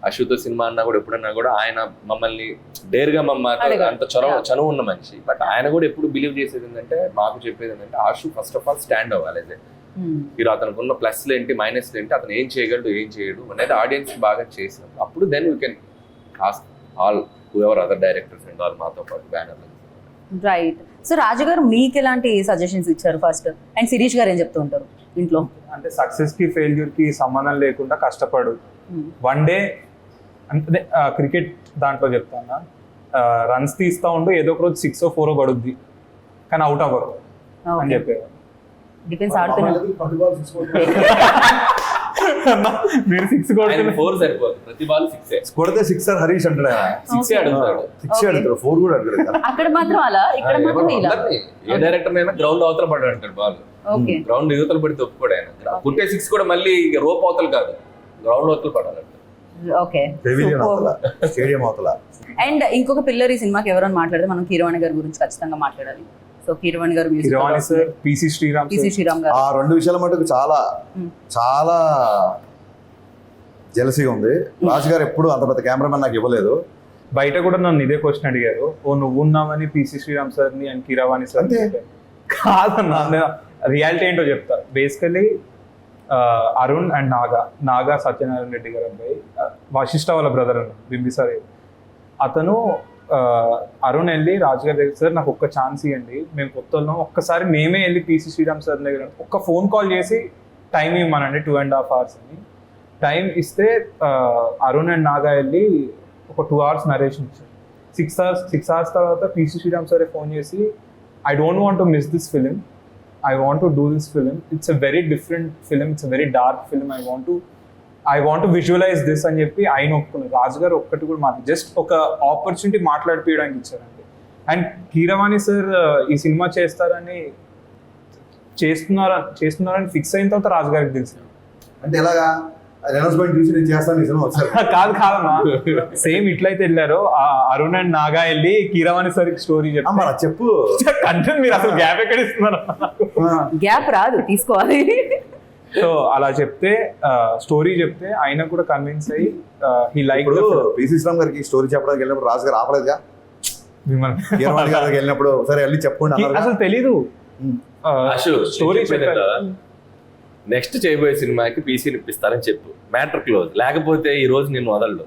S3: అశ్వతో సినిమా అన్నా కూడా ఎప్పుడన్నా కూడా ఆయన మమ్మల్ని డేర్గా
S1: అడగడు.
S3: అంత చనువు ఉన్న మనిషి. బట్ ఆయన కూడా ఎప్పుడు బిలీవ్ చేసేది ఏంటంటే, మాకు చెప్పేది ఏంటంటే, ఆశు ఫస్ట్ ఆఫ్ ఆల్ స్టాండ్ అవ్వాలి. మీరు అతనికి ఉన్న ప్లస్లు ఏంటి, మైనస్లు ఏంటి, అతను ఏం చేయగలడు, ఏం చేయడు అనేది ఆడియన్స్ బాగా చేసినప్పుడు అప్పుడు then you can ask all whoever other directors and all మాతో పాటు బ్యానర్.
S1: రైట్. సో రాజు గారు మీకు ఎలాంటి సజెషన్స్ ఇచ్చారు ఫస్ట్, అండ్ శిరీష్ గారు ఏం చెప్తూ ఉంటారు ఇంట్లో?
S2: అంటే సక్సెస్ కి ఫెయిల్యూర్ కి సంబంధం లేకుండా కష్టపడు. వన్ డే అంటే క్రికెట్ దాంట్లో చెప్తాను, రన్స్ తీస్తా ఉండు, ఏదో ఒక రోజు 6 or 4 పడుద్ది, కానీ అవుట్ అవ్వరు అని చెప్పేవారు.
S1: డిఫెన్స్ ఆడుతున్నారు.
S2: మీరు 6 కొడుతున్నారు,
S3: 4 సరిపోదు, ప్రతి బాల్ 6
S4: కొడితే సిక్సర్ హరీష్ అంటాడు ఆయన.
S3: 6 అడుగుతాడు.
S4: 6 అడుగుతాడు, 4 కూడా అడుగుతాడు.
S1: అక్కడ మాత్రం అలా, ఇక్కడ మాత్రం ఇలా.
S3: ఏ డైరెక్టర్ అయినా గ్రౌండ్ అవతల పడ్డాడు అంటాడు బాల్.
S1: ఓకే.
S3: గ్రౌండ్ యువతలు పడితే ఒప్పుకోడు ఆయన. పుట్టే 6 కూడా మళ్ళీ రోప్ అవతలు కాదు, గ్రౌండ్ అవతలు పడాలంట.
S1: ఓకే.
S4: పెవిలియన్ అవతల, స్టేడియం అవతల.
S1: అండ్ ఇంకొక పిల్లర్ ఈ సినిమాకి ఎవరైనా మాట్లాడితే మనం కీరవాణి గారి గురించి ఖచ్చితంగా మాట్లాడాలి. So Keeravani garu music,
S2: Keeravani sir, PC Sriram
S1: PC Sriram garu,
S4: ఆ 2 విషయాల మటుకు చాలా చాలా జెలసీగా ఉంది. రాజు గారు ఎప్పుడు అంత పెద్ద కెమెరామెన్ నాకు ఇవ్వలేదు.
S2: బయట కూడా నన్ను ఇదే క్వశ్చన్ అడిగారు, ఓ నువ్వు ఉన్నావని పిసి శ్రీరామ్ సార్ ని అండ్ కీరవాణి సార్
S4: అంతే.
S2: కాదన్నా, రియాలిటీ ఏంటో చెప్తా. బేసికలీ అరుణ్ అండ్ నాగా సత్యనారాయణ రెడ్డి గారు అబ్బాయి, వశిష్ఠ వాళ్ళ బ్రదర్ అన్న బింబిసార్, అతను అరుణ్ వెళ్ళి రాజుగారి దగ్గర, సార్ నాకు ఒక్క ఛాన్స్ ఇవ్వండి, మేము కొత్త వాళ్ళం, ఒక్కసారి మేమే వెళ్ళి పిసి శ్రీరామ్ సార్ దగ్గర ఒక్క ఫోన్ కాల్ చేసి టైం ఇవ్వమనండి 2.5 hours అని. టైం ఇస్తే అరుణ్ అండ్ నాగా వెళ్ళి ఒక 2 hours నరేషన్ ఇచ్చారు. 6 hours తర్వాత పిసి శ్రీరామ్ సార్ ఫోన్ చేసి, I don't want to miss this film, I want to do this film. It's a very different film. It's a very dark film. I want to visualize this అని చెప్పి ఆయన ఒప్పుకున్నారు. రాజు గారు ఒక్కటి కూడా just ఒక opportunity మాట్లాడిపోయడానికి ఇచ్చారండి. అండ్ కీరవాణి సార్ ఈ సినిమా చేస్తున్నారని ఫిక్స్ అయిన తర్వాత రాజు గారికి తెలిసి,
S4: అంటే ఎలాగా అనౌన్స్మెంట్ చూసి నేను చేస్తాను ఈ సినిమా వచ్చారు.
S2: కాదమ్మా, సేమ్ ఇట్లయితే వెళ్ళారు అరుణ్ అండ్ నాగా వెళ్ళి కీరవాణి సార్ స్టోరీ
S4: చెప్పు
S2: కంటెంట్. మీరు అసలు గ్యాప్ ఎక్కడ ఇస్తున్నారు?
S1: గ్యాప్ రాదు, తీసుకోవాలి.
S2: సో అలా చెప్తే స్టోరీ చెప్తే ఆయన కూడా కన్విన్స్ అయ్యి హీ లైక్.
S4: పిసి శ్రీరామ్ గారికి స్టోరీ చెప్పడానికి వెళ్ళినప్పుడు రాజు గారు ఆపలేదుగా. కీరవాణి గారికి వెళ్ళినప్పుడు సరే వెళ్ళి చెప్పుకోండి అన్నారు.
S2: అసలు తెలీదు
S3: స్టోరీ నెక్స్ట్ చేయబోయే సినిమాకి పీసీని ఇప్పిస్తారని చెప్పు, మ్యాటర్ క్లోజ్. లేకపోతే ఈ రోజు నేను వదలడు.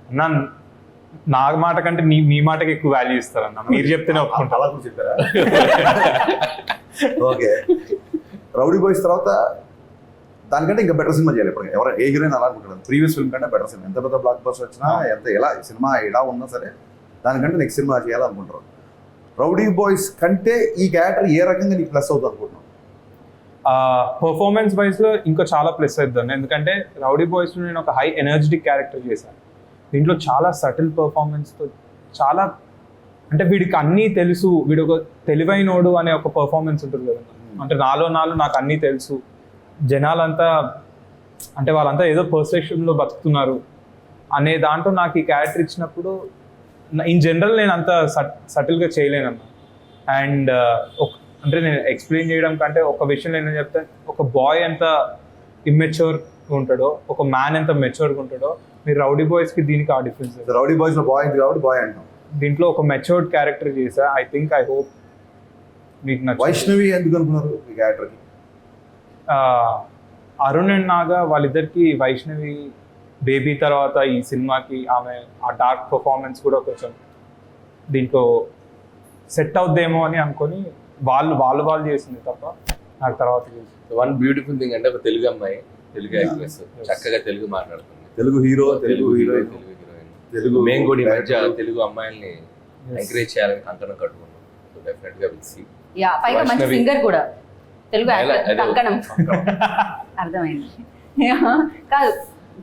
S2: అన్నా, నా మాట కంటే మీ మాటకి ఎక్కువ వాల్యూ ఇస్తారన్న, మీరు చెప్తేనే ఒప్పుకుంటా.
S4: అలా కూడా చెప్పారా? ఓకే. రౌడీ బాయ్స్ తర్వాత దానికంటే ఇంకా బెటర్ సినిమా చేయాలి. ఇప్పుడు ఎవరైనా ఏ హీరోయిన్ అలా అనుకుంటారు, ప్రీవియస్ ఫిల్మ్ కంటే బెటర్ సినిమా. ఎంత పెద్ద బ్లాక్ బస్టర్ వచ్చినా, ఎంత ఎలా సినిమా ఎలా ఉన్నా సరే దానికంటే నెక్స్ట్ సినిమా చేయాలనుకుంటారు. రౌడీ బాయ్స్ కంటే ఈ క్యారెక్టర్ ఏ రకంగా నీకు ప్లస్ అవుతుంది అనుకుంటున్నావు?
S2: పర్ఫార్మెన్స్ వైజ్ లో ఇంకా చాలా ప్లస్ అవుతుంది. ఎందుకంటే రౌడీ బాయ్స్ లో నేను ఒక హై ఎనర్జెటిక్ క్యారెక్టర్ చేశాను. దీంట్లో చాలా సటిల్ పర్ఫార్మెన్స్తో, చాలా అంటే వీడికి అన్నీ తెలుసు, వీడు ఒక తెలివైనోడు అనే ఒక పర్ఫార్మెన్స్ ఉంటుంది కదా. అంటే నాలో నాకు అన్నీ తెలుసు, జనాలంతా అంటే వాళ్ళంతా ఏదో పర్సెప్షన్లో బతుకుతున్నారు అనే దాంట్లో నాకు ఈ క్యారెక్టర్ ఇచ్చినప్పుడు ఇన్ జనరల్ నేను అంత సటిల్గా చేయలేనన్నా. అండ్ అంటే నేను ఎక్స్ప్లెయిన్ చేయడం కంటే ఒక విషయం నేను చెప్తాను, ఒక బాయ్ ఎంత ఇమ్మెచ్యూర్గా ఉంటాడో, ఒక మ్యాన్ ఎంత మెచ్యూర్గా ఉంటాడో, మీరు రౌడీ బాయ్స్కి దీనికి ఆ డిఫరెన్స్.
S4: రౌడీ బాయ్స్లో బాయ్ ఉంది కాబట్టి బాయ్ అంటాం.
S2: దీంట్లో ఒక మెచ్యూర్డ్ క్యారెక్టర్ చేశా. ఐ హోప్ మీకు నచ్చింది.
S4: వైష్ణవి ఎందుకు అనుకున్నారు ఈ క్యారెక్టర్కి?
S2: అరుణ్ అండ్ నాగా వాళ్ళిద్దరికి వైష్ణవి బేబీ తర్వాత ఈ సినిమాకి ఆమె ఆ డార్క్ పర్ఫార్మెన్స్ కూడా కొంచెం దీంట్లో సెట్ అవుద్దేమో అని అనుకొని వాళ్ళు చేసింది తప్ప నాకు తర్వాత చేసింది.
S3: వన్ బ్యూటిఫుల్ థింగ్ అంటే ఒక తెలుగు అమ్మాయి, తెలుగు యాక్ట్రెస్, చక్కగా తెలుగు మాట్లాడుతుంది,
S4: తెలుగు హీరో, తెలుగు హీరోయిన్,
S3: తెలుగు. మేము కూడా ఈ మధ్య తెలుగు అమ్మాయిల్ని ఎంకరేజ్ చేయాలని కంకణం కట్టుకున్నాం. సో డెఫినెట్ గా విల్ సీ.
S1: యా, పైగా మంచి సింగర్ కూడా, తెలుగు కంకణం. అర్థమైంది. కాదు,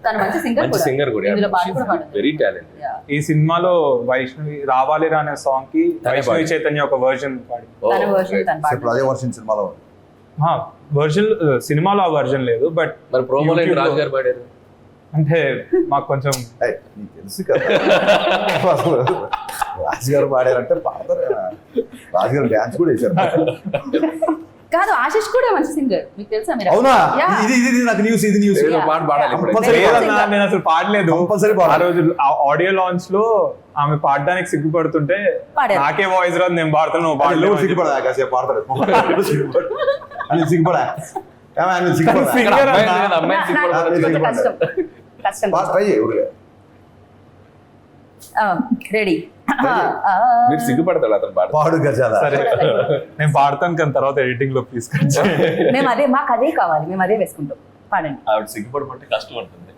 S1: తను మంచి సింగర్ కూడా, ఇందులో పాట కూడా పాడుతుంది.
S3: Very talent.
S2: ఈ సినిమాలో వైష్ణవి రావాలి రా అనే సాంగ్ కి వైష్ణవి చైతన్య ఒక వర్జన్ పాడి,
S1: తన వర్షన్ తన పాట.
S4: అదే వర్షన్ సినిమాలో
S2: వర్జన్, సినిమాలో ఆ వర్జన్ లేదు. బట్
S3: మరి ప్రోమోలో రాజు గారు పాడారు
S2: అంటే మాకు కొంచెం
S4: నీకు తెలుసు కదా. రాజు గారు పాడారంటే పాడతారు. రాజు గారు డ్యాన్స్ కూడా వేశారు.
S1: కాదు ఆశిష్ కూడా మంచి సింగర్, మీకు తెలుసా? మీరు
S4: అవునా?
S1: Yeah.
S4: ఇది నాకు న్యూస్, ఇది న్యూస్.
S3: ఏదో పాట పాడాలి ఇప్పుడు.
S4: Compulsory
S2: లేదన్నా, నేను అసలు పాడలేదు.
S4: Compulsory
S2: ఆ
S4: పాడాలి.
S2: రోజు ఆడియో లాంచ్ లో ఆమె పాడడానికి సిగ్గుపడుతుంటే
S1: పాడారు.
S2: నాకే వాయిస్ రాదు, నేను పాడుతాను
S4: వాళ్ళు సిగ్గుపడా కాసేపు పాడతాడు. అని సిగ్గుపడా సిగ్గుపడా
S2: Singer
S3: అమ్మాయి
S2: అన్నా.
S3: లేదు, అమ్మాయి సిగ్గుపడ
S1: నా-
S3: పడదు.
S1: కొంచెం కష్టం.
S4: ట్రై చేయి ఊరికే.
S1: రెడీ.
S3: మీరు సిగ్గుపడతాడు అతను పాట.
S4: పాడు గజాల.
S2: సరే నేను పాడతాను, కానీ తర్వాత ఎడిటింగ్ లో తీసుకొచ్చి
S1: మేము అదే, మాకు అదే కావాలి, మేము అదే వేసుకుంటాం. పాడండి.
S3: ఆవిడ సిగ్గుపడమంటే కష్టం ఉంటుంది.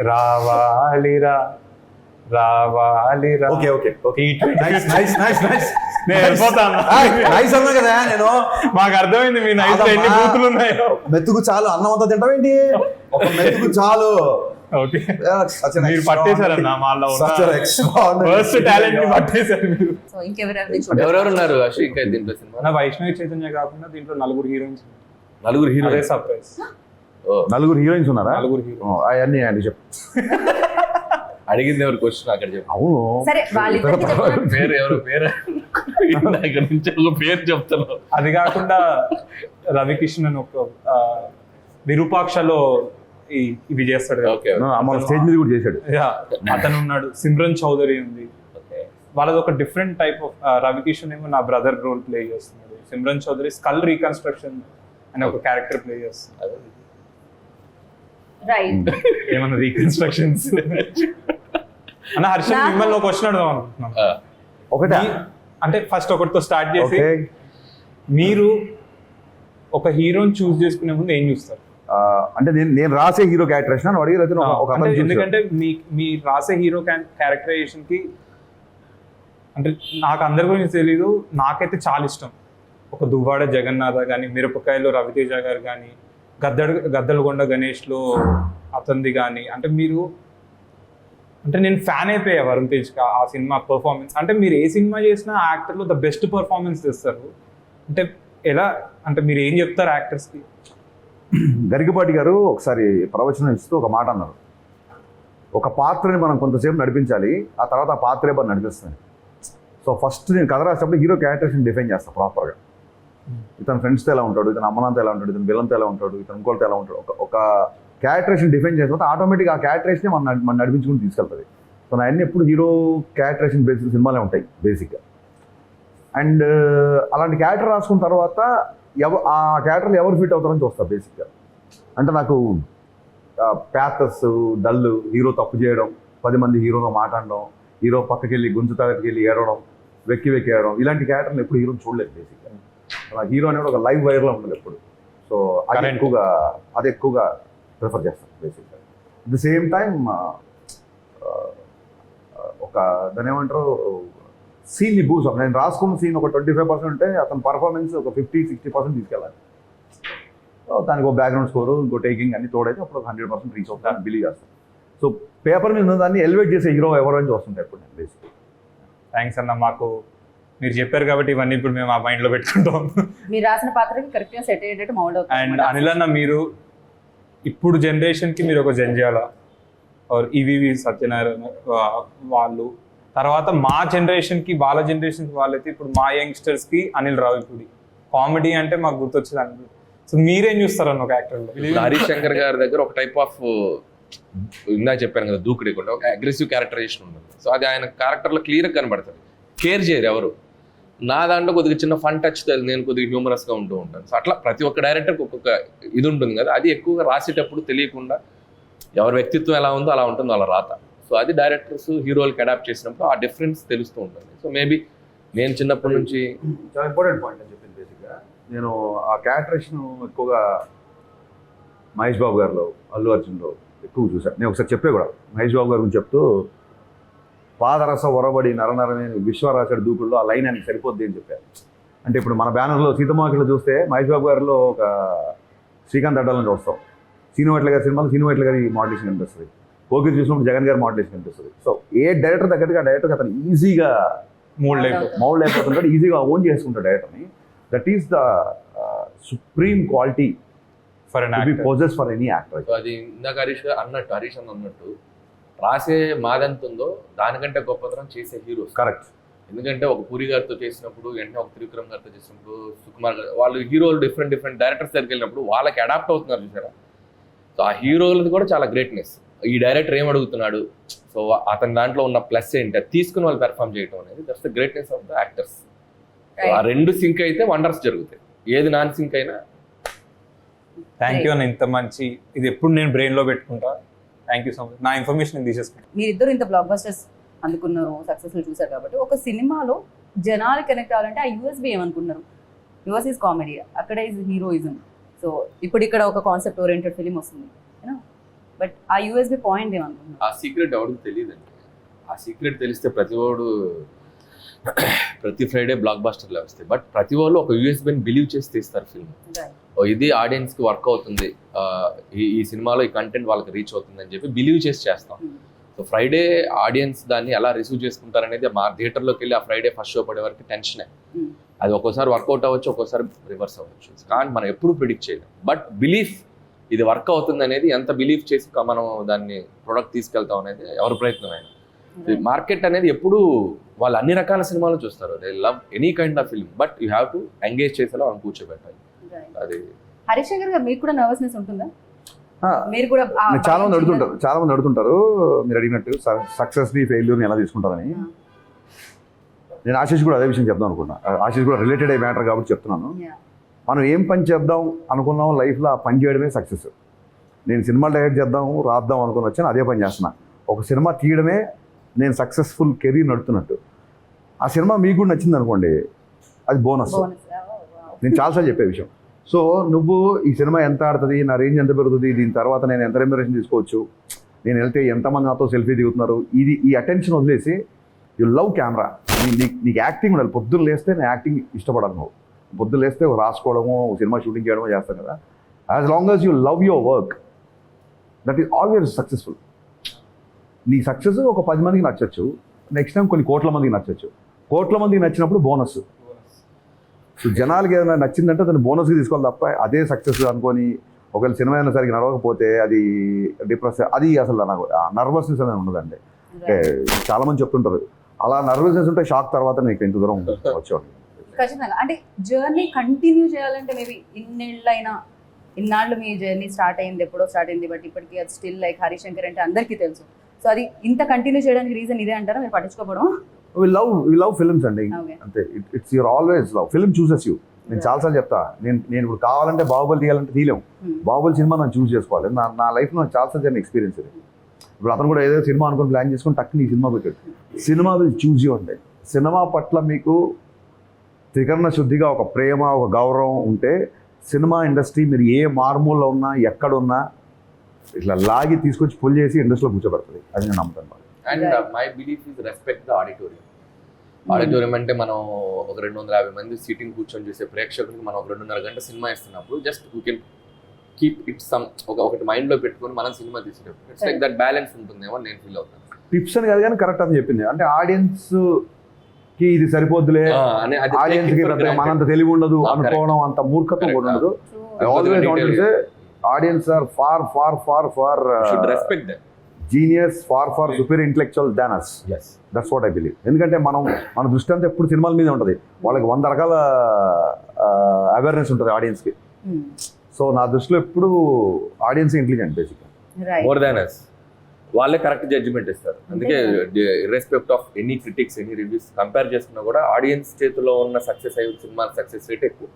S2: రావాలిరా రావాలిరా.
S4: Okay okay okay.
S2: ఈ twenty-
S4: నైస్
S2: నేను వెళ్ళిపోతాను.
S4: నైస్ అన్నా కదా నేను.
S2: మాకు అర్థమైంది మీ నైట్ లో ఎన్ని బూతులు ఉన్నాయో.
S4: మెతుకు చాలు, అన్నం అంతా తింటావేంటి? ఒక మెతుకు చాలు.
S2: ఓకే, మీరు పట్టేశారన్న మాలో ఫస్ట్ టాలెంట్ ని పట్టేశారు మీరు.
S1: సో ఇంకెవరెవరిని చూడాలి?
S3: ఎవరెవరు ఉన్నారు అశ్వి ఇంకా దీంట్లో సినిమా?
S2: నా వైష్ణవి చైతన్య కాకుండా దీంట్లో 4 హీరోయిన్స్.
S3: నలుగురు హీరో.
S2: అదే సర్ప్రైజ్.
S4: నలుగురు హీరోయిన్స్ ఉన్నారా?
S2: 4 హీరో.
S4: అవన్నీ అండి చెప్పు.
S3: అడిగింది ఎవరు క్వశ్చన్ అక్కడ చెప్పు.
S4: అవును.
S1: సరే వాళ్ళిద్దరికి చెప్పండి.
S3: పేరు ఎవరు పేరు? ఇక్కడ నుంచి ఒక పేరు చెప్తాను.
S2: అది కాకుండా రవికిషన్ అని ఒక విరూపాక్షలో ఇవి చేస్తాడు కదా.
S3: ఓకే
S4: మన స్టేజ్ మీద కూడా చేశాడు.
S2: Yeah, అతను ఉన్నాడు. సిమ్రన్ చౌదరి ఉంది.
S3: ఓకే.
S2: వాళ్ళది ఒక డిఫరెంట్ టైప్ ఆఫ్. రవికిషన్ ఏమో నా బ్రదర్ రోల్ ప్లే చేస్తున్నాడు. సిమ్రన్ చౌదరి స్కల్ రీకన్స్ట్రక్షన్ అనే ఒక క్యారెక్టర్ ప్లే చేస్తున్నాడు.
S1: రైట్.
S2: ఏమన్నా రీకన్స్ట్రక్షన్స్ అన్న. హర్షం, మిమ్మల్ని ఒక క్వశ్చన్ అడుగుదాం అనుకుంటున్నాం.
S4: ఒకటే
S2: అంటే ఫస్ట్ ఒకటితో స్టార్ట్ చేసి,
S4: ఓకే.
S2: మీరు ఒక హీరోని చూస్ చేసుకునే ముందు ఏం చూస్తారు?
S4: అంటే నేను రాసే హీరో క్యారెక్టరేషన్ అని అడిగి ఒక
S2: అంటే
S4: అతను
S2: ఎందుకంటే మీ రాసే హీరో క్యారెక్టరైజేషన్ కి, అంటే నాకు అందరి గురించి తెలీదు, నాకైతే చాలా ఇష్టం. ఒక దువ్వాడ జగన్నాథ కానీ, మిరపకాయలో రవితేజ గారు కానీ, గద్దలగొండ గణేష్లో అతనిది కానీ, అంటే మీరు, అంటే నేను ఫ్యాన్ అయిపోయా వరుణ్ తేజ్కి ఆ సినిమా పర్ఫార్మెన్స్. అంటే మీరు ఏ సినిమా చేసినా ఆ యాక్టర్లో ద బెస్ట్ పర్ఫార్మెన్స్ తెస్తారు. అంటే ఎలా, అంటే మీరు ఏం చెప్తారు యాక్టర్స్కి?
S4: గరికపాటి గారు ఒకసారి ప్రవచనం ఇస్తూ ఒక మాట అన్నారు. ఒక పాత్రని మనం కొంతసేపు నడిపించాలి, ఆ తర్వాత ఆ పాత్రే మనం నడిపిస్తుంది. సో ఫస్ట్ నేను కథ రాసేటప్పుడు హీరో క్యారెక్టర్స్ని డిఫైన్ చేస్తాను ప్రాపర్గా. ఇతను ఫ్రెండ్స్తో ఎలా ఉంటాడు, ఇతను అమ్మనాంతో ఎలా ఉంటాడు, ఇతను విలన్తో ఎలా ఉంటాడు, ఇతను ఇంకోటితో ఎలా ఉంటాడు. ఒక క్యారెక్టరేషన్ డిఫైన్ చేసిన తర్వాత ఆటోమేటిక్గా ఆ క్యారెక్టరేషనే మనం నడిపించుకుని తీసుకెళ్తుంది. సో నా అన్ని ఎప్పుడు హీరో క్యారెక్టరేషన్ బేసిక్ సినిమాలే ఉంటాయి బేసిక్గా. అండ్ అలాంటి క్యారెక్టర్ రాసుకున్న తర్వాత ఆ క్యారెక్టర్లు ఎవరు ఫిట్ అవుతారని చూస్తారు బేసిక్గా. అంటే నాకు ప్యాథస్, డల్, హీరో తప్పు చేయడం, 10 మంది హీరోతో మాట్లాడడం, హీరో పక్కకి వెళ్ళి గుంజు తాగటికి వెళ్ళి ఏడవడం, వెక్కి ఏడవడం, ఇలాంటి క్యారెక్టర్లు ఎప్పుడు హీరోని చూడలేదు బేసిక్గా. నాకు హీరో అనేది ఒక లైవ్ వైర్లో ఉంటుంది ఎప్పుడు. సో అది ఎక్కువగా ప్రిఫర్ చేస్తాను బేసిక్గా. అట్ ద సేమ్ టైం ఒక దాని ఏమంటారు, సీన్ని బూస్ట్. నేను రాసుకున్న సీన్ ఒక 25% ఉంటే అతని పర్ఫార్మెన్స్ ఒక 50-60% తీసుకెళ్ళాలి. దానికి ఒక బ్యాక్గ్రౌండ్ స్కోరు, ఇంకో టేకింగ్ అన్ని తోడైతే అప్పుడు ఒక 100% రీచ్ అవుతాను బిలీవ్ చేస్తాను. సో పేపర్ మీద దాన్ని ఎలివేట్ చేసే హీరో ఎవరైనా చూస్తుంటాయి ఇప్పుడు నేను బేసిక్.
S2: థ్యాంక్స్ అన్న, మాకు మీరు చెప్పారు కాబట్టి ఇవన్నీ ఇప్పుడు మేము ఆ మైండ్లో పెట్టుకుంటాం.
S1: మీరు రాసిన పాత్రకి కరెక్ట్గా సెట్ అయ్యేటట్టు మౌల్డ్ అవుతుంది.
S2: అండ్ అనిల్ అన్న, మీరు ఇప్పుడు జనరేషన్కి మీరు ఒక జంజాల ఆర్ ఈవీవి సత్యనారాయణ వాళ్ళు, తర్వాత మా జనరేషన్కి వాళ్ళ జనరేషన్కి వాళ్ళైతే ఇప్పుడు మా యంగ్స్టర్స్కి అనిల్ రావిపూడి. కామెడీ అంటే మాకు గుర్తొచ్చేది అనిల్. సో మీరేం చూస్తారన్న ఒక యాక్టర్లో?
S3: హరీష్ శంకర్ గారి దగ్గర ఒక టైప్ ఆఫ్, ఇందాక చెప్పాను కదా, దూకుడికుండా ఒక అగ్రెసివ్ క్యారెక్టరైజేషన్ ఉంటుంది. సో అది ఆయన క్యారెక్టర్లో క్లియర్గా కనబడుతుంది. కేర్ చేయరు ఎవరు. నా దాంట్లో కొద్దిగా చిన్న ఫన్ టచ్, నేను కొద్దిగా హ్యూమరస్గా ఉంటూ ఉంటాను. సో అట్లా ప్రతి ఒక్క డైరెక్టర్కి ఒక్కొక్క ఇది ఉంటుంది కదా, అది ఎక్కువగా రాసేటప్పుడు తెలియకుండా ఎవరి వ్యక్తిత్వం ఎలా ఉందో అలా ఉంటుంది వాళ్ళ రాత. సో అది డైరెక్టర్స్ హీరోలకి అడాప్ట్ చేసినప్పుడు ఆ డిఫరెన్స్ తెలుస్తూ ఉంటుంది. సో మేబీ నేను చిన్నప్పటి నుంచి
S4: చాలా ఇంపార్టెంట్ పాయింట్ అని చెప్పింది బేసిక్గా. నేను ఆ క్యారెక్టరేషన్ ఎక్కువగా మహేష్ బాబు గారిలో, అల్లు అర్జున్లో ఎక్కువ చూశాను. నేను ఒకసారి చెప్పే కూడా మహేష్ బాబు గారి గురించి చెప్తూ, పాదరస ఒరబడి నరనరమే విశ్వరాశడి దూకుల్లో ఆ లైన్ అని సరిపోద్ది అని చెప్పారు. అంటే ఇప్పుడు మన బ్యానర్లో సీతమ్మకిలో చూస్తే మహేష్ బాబు గారిలో ఒక శ్రీకాంత్ అడ్డాలని చూస్తాం. సీనువెట్ల గారి సినిమాలో సీనువెట్ల గారి మోడలేషన్ కనిపిస్తుంది. కోకిల్ చూసినప్పుడు జగన్ గారి మోడలేషన్ కనిపిస్తుంది. సో ఏ డైరెక్టర్ తగ్గట్టుగా డైరెక్టర్ అతను ఈజీగా మౌల్డ్ అయిపోతుంటాడు, ఈజీగా ఓన్ చేసుకుంటాడు డైరెక్టర్ని. That is the supreme quality
S2: for
S4: possess for any actor.
S3: So అది ఇందాక హరీష్ అన్నట్టు రాసే మాదెంత ఉందో దానికంటే గొప్పతనం చేసే హీరోస్.
S4: కరెక్ట్.
S3: ఎందుకంటే ఒక పూరి గారితో చేసినప్పుడు వెంటనే ఒక త్రివిక్రమ్ గారితో చేసినప్పుడు సుకుమార్ గారు వాళ్ళు హీరోలు డిఫరెంట్ డైరెక్టర్స్ దగ్గరికి వెళ్ళినప్పుడు వాళ్ళకి అడాప్ట్ అవుతున్నారు చూసారా. సో ఆ హీరోలది కూడా చాలా గ్రేట్నెస్. ఈ డైరెక్టర్ ఏం అడుగుతున్నాడు, సో అతని దాంట్లో ఉన్న ప్లస్ ఏంటి అది తీసుకుని వాళ్ళు పెర్ఫామ్ చేయడం అనేది that's the greatness of the actors. ఆ రెండు సింక్ అయితే వండర్స్ జరుగుతాయి, ఏది నాన్ సింక్ అయినా.
S2: థ్యాంక్ యూ అన్న, ఇంత మంచి ఇది ఎప్పుడు నేను బ్రెయిన్లో పెట్టుకుంటా. Thank you so much. నా ఇన్ఫర్మేషన్ తీసేసుకుంటా.
S1: మీరిద్దరు ఇంత బ్లాక్ బస్టర్స్ అందుకున్నారు, సక్సెస్ఫుల్ చూసారు కాబట్టి ఒక సినిమాలో జనాలు కనెక్ట్ అవ్వాలంటే ఆ యూఎస్బి ఏమనుకుంటున్నారు? యూఎస్ ఈజ్ కామెడీ, అక్కడ ఈజ్ హీరోయిజం. సో ఇప్పుడు ఇక్కడ ఒక కాన్సెప్ట్ ఓరియంటెడ్ ఫిలిం వస్తుంది, బట్ ఆ యూఎస్బి పాయింట్ ఏమనుకుంటున్నారు?
S3: ఆ సీక్రెట్ ఎవరికి తెలియదండి. ఆ సీక్రెట్ తెలిస్తే ప్రతి ఫ్రైడే బ్లాక్ బస్టర్లు వస్తాయి. బట్ ప్రతి వాళ్ళు ఒక యూఎస్బీని బిలీవ్ చేసి తీస్తారు ఫిల్మ్. ఇది ఆడియన్స్కి వర్క్ అవుతుంది, ఈ సినిమాలో ఈ కంటెంట్ వాళ్ళకి రీచ్ అవుతుంది అని చెప్పి బిలీవ్ చేసి చేస్తాం. సో ఫ్రైడే ఆడియన్స్ దాన్ని ఎలా రిసీవ్ చేసుకుంటారనేది మా థియేటర్లోకి వెళ్ళి ఆ ఫ్రైడే ఫస్ట్ షో పడే వరకు టెన్షనే. అది ఒక్కోసారి వర్కౌట్ అవ్వచ్చు, ఒక్కోసారి రివర్స్ అవ్వచ్చు. కానీ మనం ఎప్పుడు ప్రిడిక్ట్ చేయలేం. బట్ బిలీఫ్ ఇది వర్క్ అవుతుంది అనేది, ఎంత బిలీవ్ చేసి మనం దాన్ని ప్రొడక్ట్ తీసుకెళ్తాం అనేది ఎవరి ప్రయత్నమైనా. మార్కెట్ అనేది ఎప్పుడు వాళ్ళు అన్ని రకాల సినిమాలు చూస్తారు, they love any kind of film, but you have to engage చేసేలా మనం కూర్చోబెట్టాలి. అది
S1: హరిశంకర్ గారు మీకు కూడా నర్వస్నెస్ ఉంటుందా? మీరు కూడా
S4: చాలా మంది అడుగుతుంటారు మీరు అడిగినట్టు సక్సెస్ని ఫెయిల్యూర్ని ఎలా తీసుకుంటారని. నేను ఆశీష్ కూడా అదే విషయం చెప్దాం అనుకున్నా. ఆశీష్ కూడా రిలేటెడ్ అయ్యే మ్యాటర్ కాబట్టి చెప్తున్నాను. మనం ఏం పని చేద్దాం అనుకున్నాం లైఫ్లో ఆ పని చేయడమే సక్సెస్. నేను సినిమా డైరెక్ట్ చేద్దాం రాద్దాం అనుకుని వచ్చాను, అదే పని చేస్తున్నా. ఒక సినిమా తీయడమే నేను సక్సెస్ఫుల్ కెరీర్ నడుపుతున్నట్టు. ఆ సినిమా మీకు కూడా నచ్చింది అనుకోండి, అది బోనస్. నేను చాలాసార్లు చెప్పే విషయం. సో నువ్వు ఈ సినిమా ఎంత ఆడుతుంది, నా రేంజ్ ఎంత పెరుగుతుంది, దీని తర్వాత నేను ఎంత రెమ్యునరేషన్ తీసుకోవచ్చు, నేను వెళ్తే ఎంతమంది నాతో సెల్ఫీ దిగుతున్నారు, ఈ అటెన్షన్ వదిలేసి యు లవ్ కెమెరా. నీకు యాక్టింగ్ ఉండాలి. పొద్దున్న లేస్తే నేను యాక్టింగ్ ఇష్టపడాలి. నువ్వు పొద్దున్న లేస్తే రాసుకోవడమో సినిమా షూటింగ్ చేయడమో చేస్తాను కదా. As long as you love your work, that is always successful. నీ సక్సెస్ ఒక 10 మందికి నచ్చచ్చు, నెక్స్ట్ టైం కొన్ని కోట్ల మందికి నచ్చచ్చు. కోట్ల మందికి నచ్చినప్పుడు బోనస్. సో జనాలకి ఏదైనా నచ్చిందంటే దాన్ని బోనస్కి తీసుకోవాలి తప్ప అదే సక్సెస్ అనుకొని ఒకవేళ సినిమా అయినా సరిగ్గా నడవకపోతే అది డిప్రెస్, అది అసలు నాకు నర్వస్నెస్ అనేది ఉండదండి. అంటే చాలామంది చెప్తుంటారు అలా నర్వస్నెస్ ఉంటే షాక్ తర్వాత నీకు ఎంత దూరం వచ్చేవాడు.
S1: ఖచ్చితంగా. అంటే జర్నీ కంటిన్యూ చేయాలంటే మేబీ ఇన్నాళ్ళు మీ జర్నీ స్టార్ట్ అయింది, ఎప్పుడో స్టార్ట్ అయింది, బట్ ఇప్పటికీ అది స్టిల్ లైక్ హరిశంకర్ అంటే అందరికీ తెలుసు. సో అది ఇంత కంటిన్యూ చేయడానికి రీజన్ ఇదే అంటారా, మీరు పట్టించుకోవడం?
S4: We love films అండి. అంతే, it's your always love. Film chooses you. నేను చాలాసార్లు చెప్తా, నేను ఇప్పుడు కావాలంటే బాహుబలి తీయాలంటే తీయలేము. బాహుబలి సినిమా నన్ను చూస్ చేసుకోవాలి. నా లైఫ్లో నాకు చాలాసార్లు జరిగిన ఎక్స్పీరియన్స్ ఇది. ఇప్పుడు అతను కూడా ఏదో సినిమా అనుకుని ప్లాన్ చేసుకుని టక్కుని ఈ సినిమా పెట్టాడు. సినిమా విల్ చూజ్ యూ అండి. సినిమా పట్ల మీకు త్రికరణ శుద్ధిగా ఒక ప్రేమ, ఒక గౌరవం ఉంటే సినిమా ఇండస్ట్రీ మీరు ఏ మార్మూల్లో ఉన్నా ఎక్కడున్నా ఇట్లా లాగి తీసుకొచ్చి పుల్ చేసి ఇండస్ట్రీలో కూర్చోబెడుతుంది. అది నేను నమ్ముతాను.
S3: And my belief is respect the auditorium. Auditorium అంటే మనం ఒక 250 మంది సీటింగ్ కూర్చొని చూసే ప్రేక్షకులకి మనం ఒక 2.5 గంట సినిమా ఇస్తున్నప్పుడు just you can keep it ఒకటి మైండ్లో పెట్టుకొని మనం సినిమా తీసేటప్పుడు ఇట్స్ లైక్ దట్ బ్యాలెన్స్ ఉంటుందేమో నేను ఫీల్ అవుతాను.
S4: టిప్స్ అని కాదు కానీ కరెక్ట్ అని చెప్పింది. అంటే ఆడియన్స్కి ఇది సరిపోద్దులే, ఆడియన్స్కి మనంత తెలివి ఉండదు అనుకోవడం, అంత మూర్ఖత్వం కూడా ఉండదు. Audience are far
S3: respect them.
S4: Genius, far superior intellectual than us. That's what I believe. ఎందుకంటే మన దృష్టి అంతా ఎప్పుడు సినిమాల మీద ఉంటుంది. వాళ్ళకి 100 రకాల అవేర్నెస్ ఉంటుంది ఆడియన్స్కి. సో నా దృష్టిలో ఎప్పుడు ఆడియన్స్ ఇంటెలిజెంట్ బేసిక్గా,
S3: మోర్ దాన్ us. వాళ్ళే కరెక్ట్ జడ్జిమెంట్ ఇస్తారు. అందుకే irrespective of any critics, any reviews compare చేసుకున్నా కూడా ఆడియన్స్ చేతిలో ఉన్న సక్సెస్ అయ్యే సినిమా సక్సెస్ రేట్ ఎక్కువ.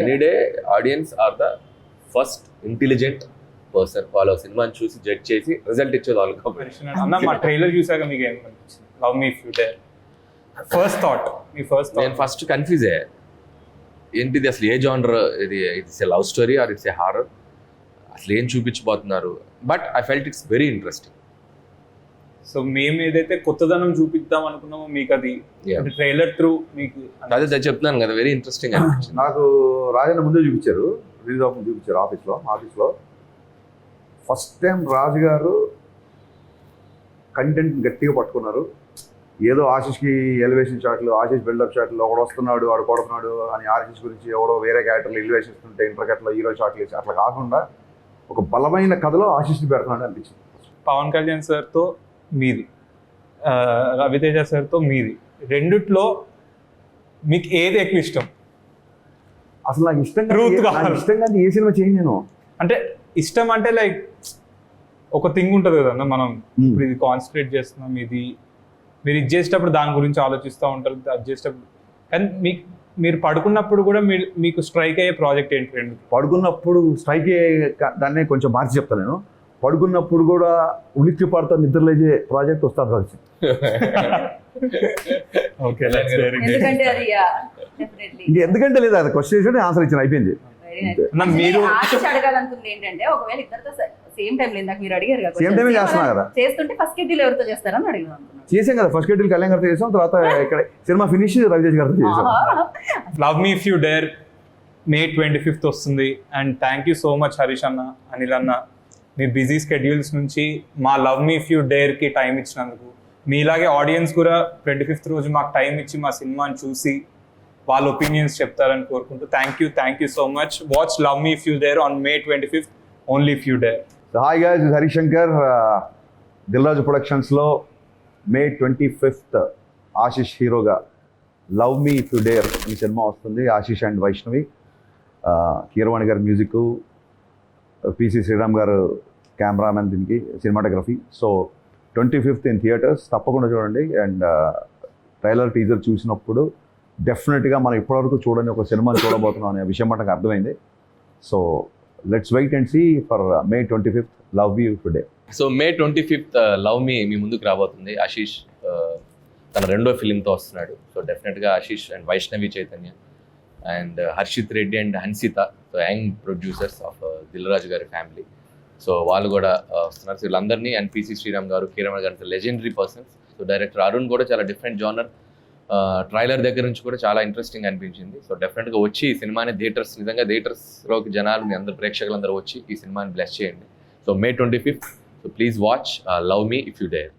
S3: Any day audience are the first intelligent person. వాళ్ళ సినిమాని చూసి జడ్జ్ చేసి రిజల్ట్ ఇచ్చేది వాళ్ళు.
S2: అన్న మా ట్రైలర్ చూసాక మీకు ఏమనిపించింది? Love me if you dare. First thought, మీ ఫస్ట్ థాట్?
S3: నేను ఫస్ట్ కన్ఫ్యూజ్ అయ్యా, ఏంటిది అసలు ఏ జానర్ ఇది? It's a love story or it's a horror? అసలు ఏం చూపించబోతున్నారు? But I felt it's very interesting.
S2: So మేము ఏదైతే కొత్తదనం చూపిద్దాం అనుకున్నామో మీకు అది ట్రైలర్ త్రూ మీకు
S3: అదే చెప్తున్నాను కదా, వెరీ ఇంట్రెస్టింగ్ అనిపించింది.
S4: నాకు రాజన్న ముందే చూపించారు, రిలీజ్ ఆఫ్ చూపించారు ఆఫీస్లో. ఫస్ట్ టైం రాజు గారు కంటెంట్ గట్టిగా పట్టుకున్నారు. ఏదో ఆశీష్కి ఎలివేషన్ షాట్లు, ఆశీష్ బిల్డప్ షాట్లు, ఒకడు వస్తున్నాడు వాడు కొడుతున్నాడు అని ఆశీష్ గురించి ఎవడో వేరే క్యారెక్టర్లు ఎలివేషన్ ఇస్తుంటే ఇంటర్కట్లో హీరో షాట్లు వేసి అట్లా కాకుండా ఒక బలమైన కథలో ఆశీష్ని పెడుతున్నాడు అనిపించింది.
S2: పవన్ కళ్యాణ్ సార్తో మీది రవితేజ సార్తో మీది, రెండిట్లో మీకు ఏది ఎక్కువ ఇష్టం?
S4: అసలు నాకు ఇష్టంగా
S2: Truth కావాలి.
S4: నాకు ఇష్టంగా ఏ సినిమా చేయను నేను.
S2: అంటే ఇష్టం అంటే లైక్ ఒక థింగ్ ఉంటుంది కదన్న, మనం
S4: Hmm.
S2: ఇప్పుడు ఇది కాన్సన్ట్రేట్ చేస్తున్నాం, ఇది మీరు ఇది చేసేటప్పుడు దాని గురించి ఆలోచిస్తూ ఉంటారు, అది చేసేటప్పుడు. కానీ మీరు పడుకున్నప్పుడు కూడా మీకు స్ట్రైక్ అయ్యే ప్రాజెక్ట్ ఏంటి రెండు?
S4: పడుకున్నప్పుడు స్ట్రైక్ దాన్ని కొంచెం మార్చి చెప్తాను నేను. పడుకున్నప్పుడు కూడా ఉలిక్కి పడుతూ నిద్రలేసే ప్రాజెక్ట్ వస్తుంది కలిసి.
S2: ఓకే,
S1: ఎందుకంటే అది డెఫినెట్లీ
S4: ఇంక ఎందుకంటే లేదు, అది క్వశ్చన్ చేసి ఆన్సర్ ఇచ్చిన అయిపోయింది.
S2: మీరు
S1: ఆశిష్ అడగాలనుకుంది ఏంటంటే, ఒకవేళ ఇద్దరితో సేమ్ టైం ఇందాక మీరు అడిగారు కదా,
S4: Same time ఏ చేస్తున్నా కదా.
S1: చేస్తుంటే ఫస్ట్ షెడ్యూల్ ఎవరితో చేస్తారని అడిగాను అనుకున్నాను.
S4: చేసాం కదా, ఫస్ట్ షెడ్యూల్ కళ్యాణ్ గారితో చేసాం, తర్వాత ఇక్కడ సినిమా ఫినిష్ రవితేజ్ గారితో చేసాం.
S2: Love me if you dare May 25th వస్తుంది. And thank you so much Harish అన్న, అనిల్ అన్న, మీ బిజీ స్కెడ్యూల్స్ నుంచి మా లవ్ మీ ఇఫ్ యూ డేర్కి టైం ఇచ్చినందుకు. మీలాగే ఆడియన్స్ కూడా 25th రోజు మాకు టైం ఇచ్చి మా సినిమాని చూసి వాళ్ళ ఒపీనియన్స్ చెప్తారని కోరుకుంటూ thank you so much. Watch love me if you dare on May 25th, only if you dare.
S4: Hi guys, ఇది హరిశంకర్. దిల్రాజు ప్రొడక్షన్స్లో May 25th ఆశిష్ హీరోగా love me if you dare అనే సినిమా వస్తుంది. ఆశిష్ అండ్ వైష్ణవి, కీరవాణి గారి మ్యూజిక్, పిసి శ్రీరామ్ గారు cameraman, దీనికి cinematography. So 25th in theatres, తప్పకుండా చూడండి. And trailer teaser చూసినప్పుడు డెఫినెట్గా మనం ఇప్పటివరకు చూడని ఒక సినిమాని చూడబోతున్నాం అనే విషయం మనకు అర్థమైంది. So let's wait and see for May 25th love you today.
S3: So May 25th love me మీ ముందుకు రాబోతుంది. ఆశీష్ తన రెండో ఫిలింతో వస్తున్నాడు. సో డెఫినెట్గా Ashish and Vaishnavi Chaitanya and Harshit Reddy and Hansitha, so young producers of Dil Raju గారి ఫ్యామిలీ, సో వాళ్ళు కూడా వస్తున్నారు. సో వీళ్ళందరినీ, అండ్ పిసి శ్రీరామ్ గారు, కీరవాణి గారు, legendary persons. So director Arun కూడా చాలా డిఫరెంట్ జోనర్. ట్రైలర్ దగ్గర నుంచి కూడా చాలా ఇంట్రెస్టింగ్ అనిపించింది. సో డెఫినెట్గా వచ్చి ఈ సినిమాని నిజంగా థియేటర్స్లోకి జనాలు, అందరు ప్రేక్షకులందరూ వచ్చి ఈ సినిమాని బ్లెస్ చేయండి. So May 25th, so please watch love me if you dare.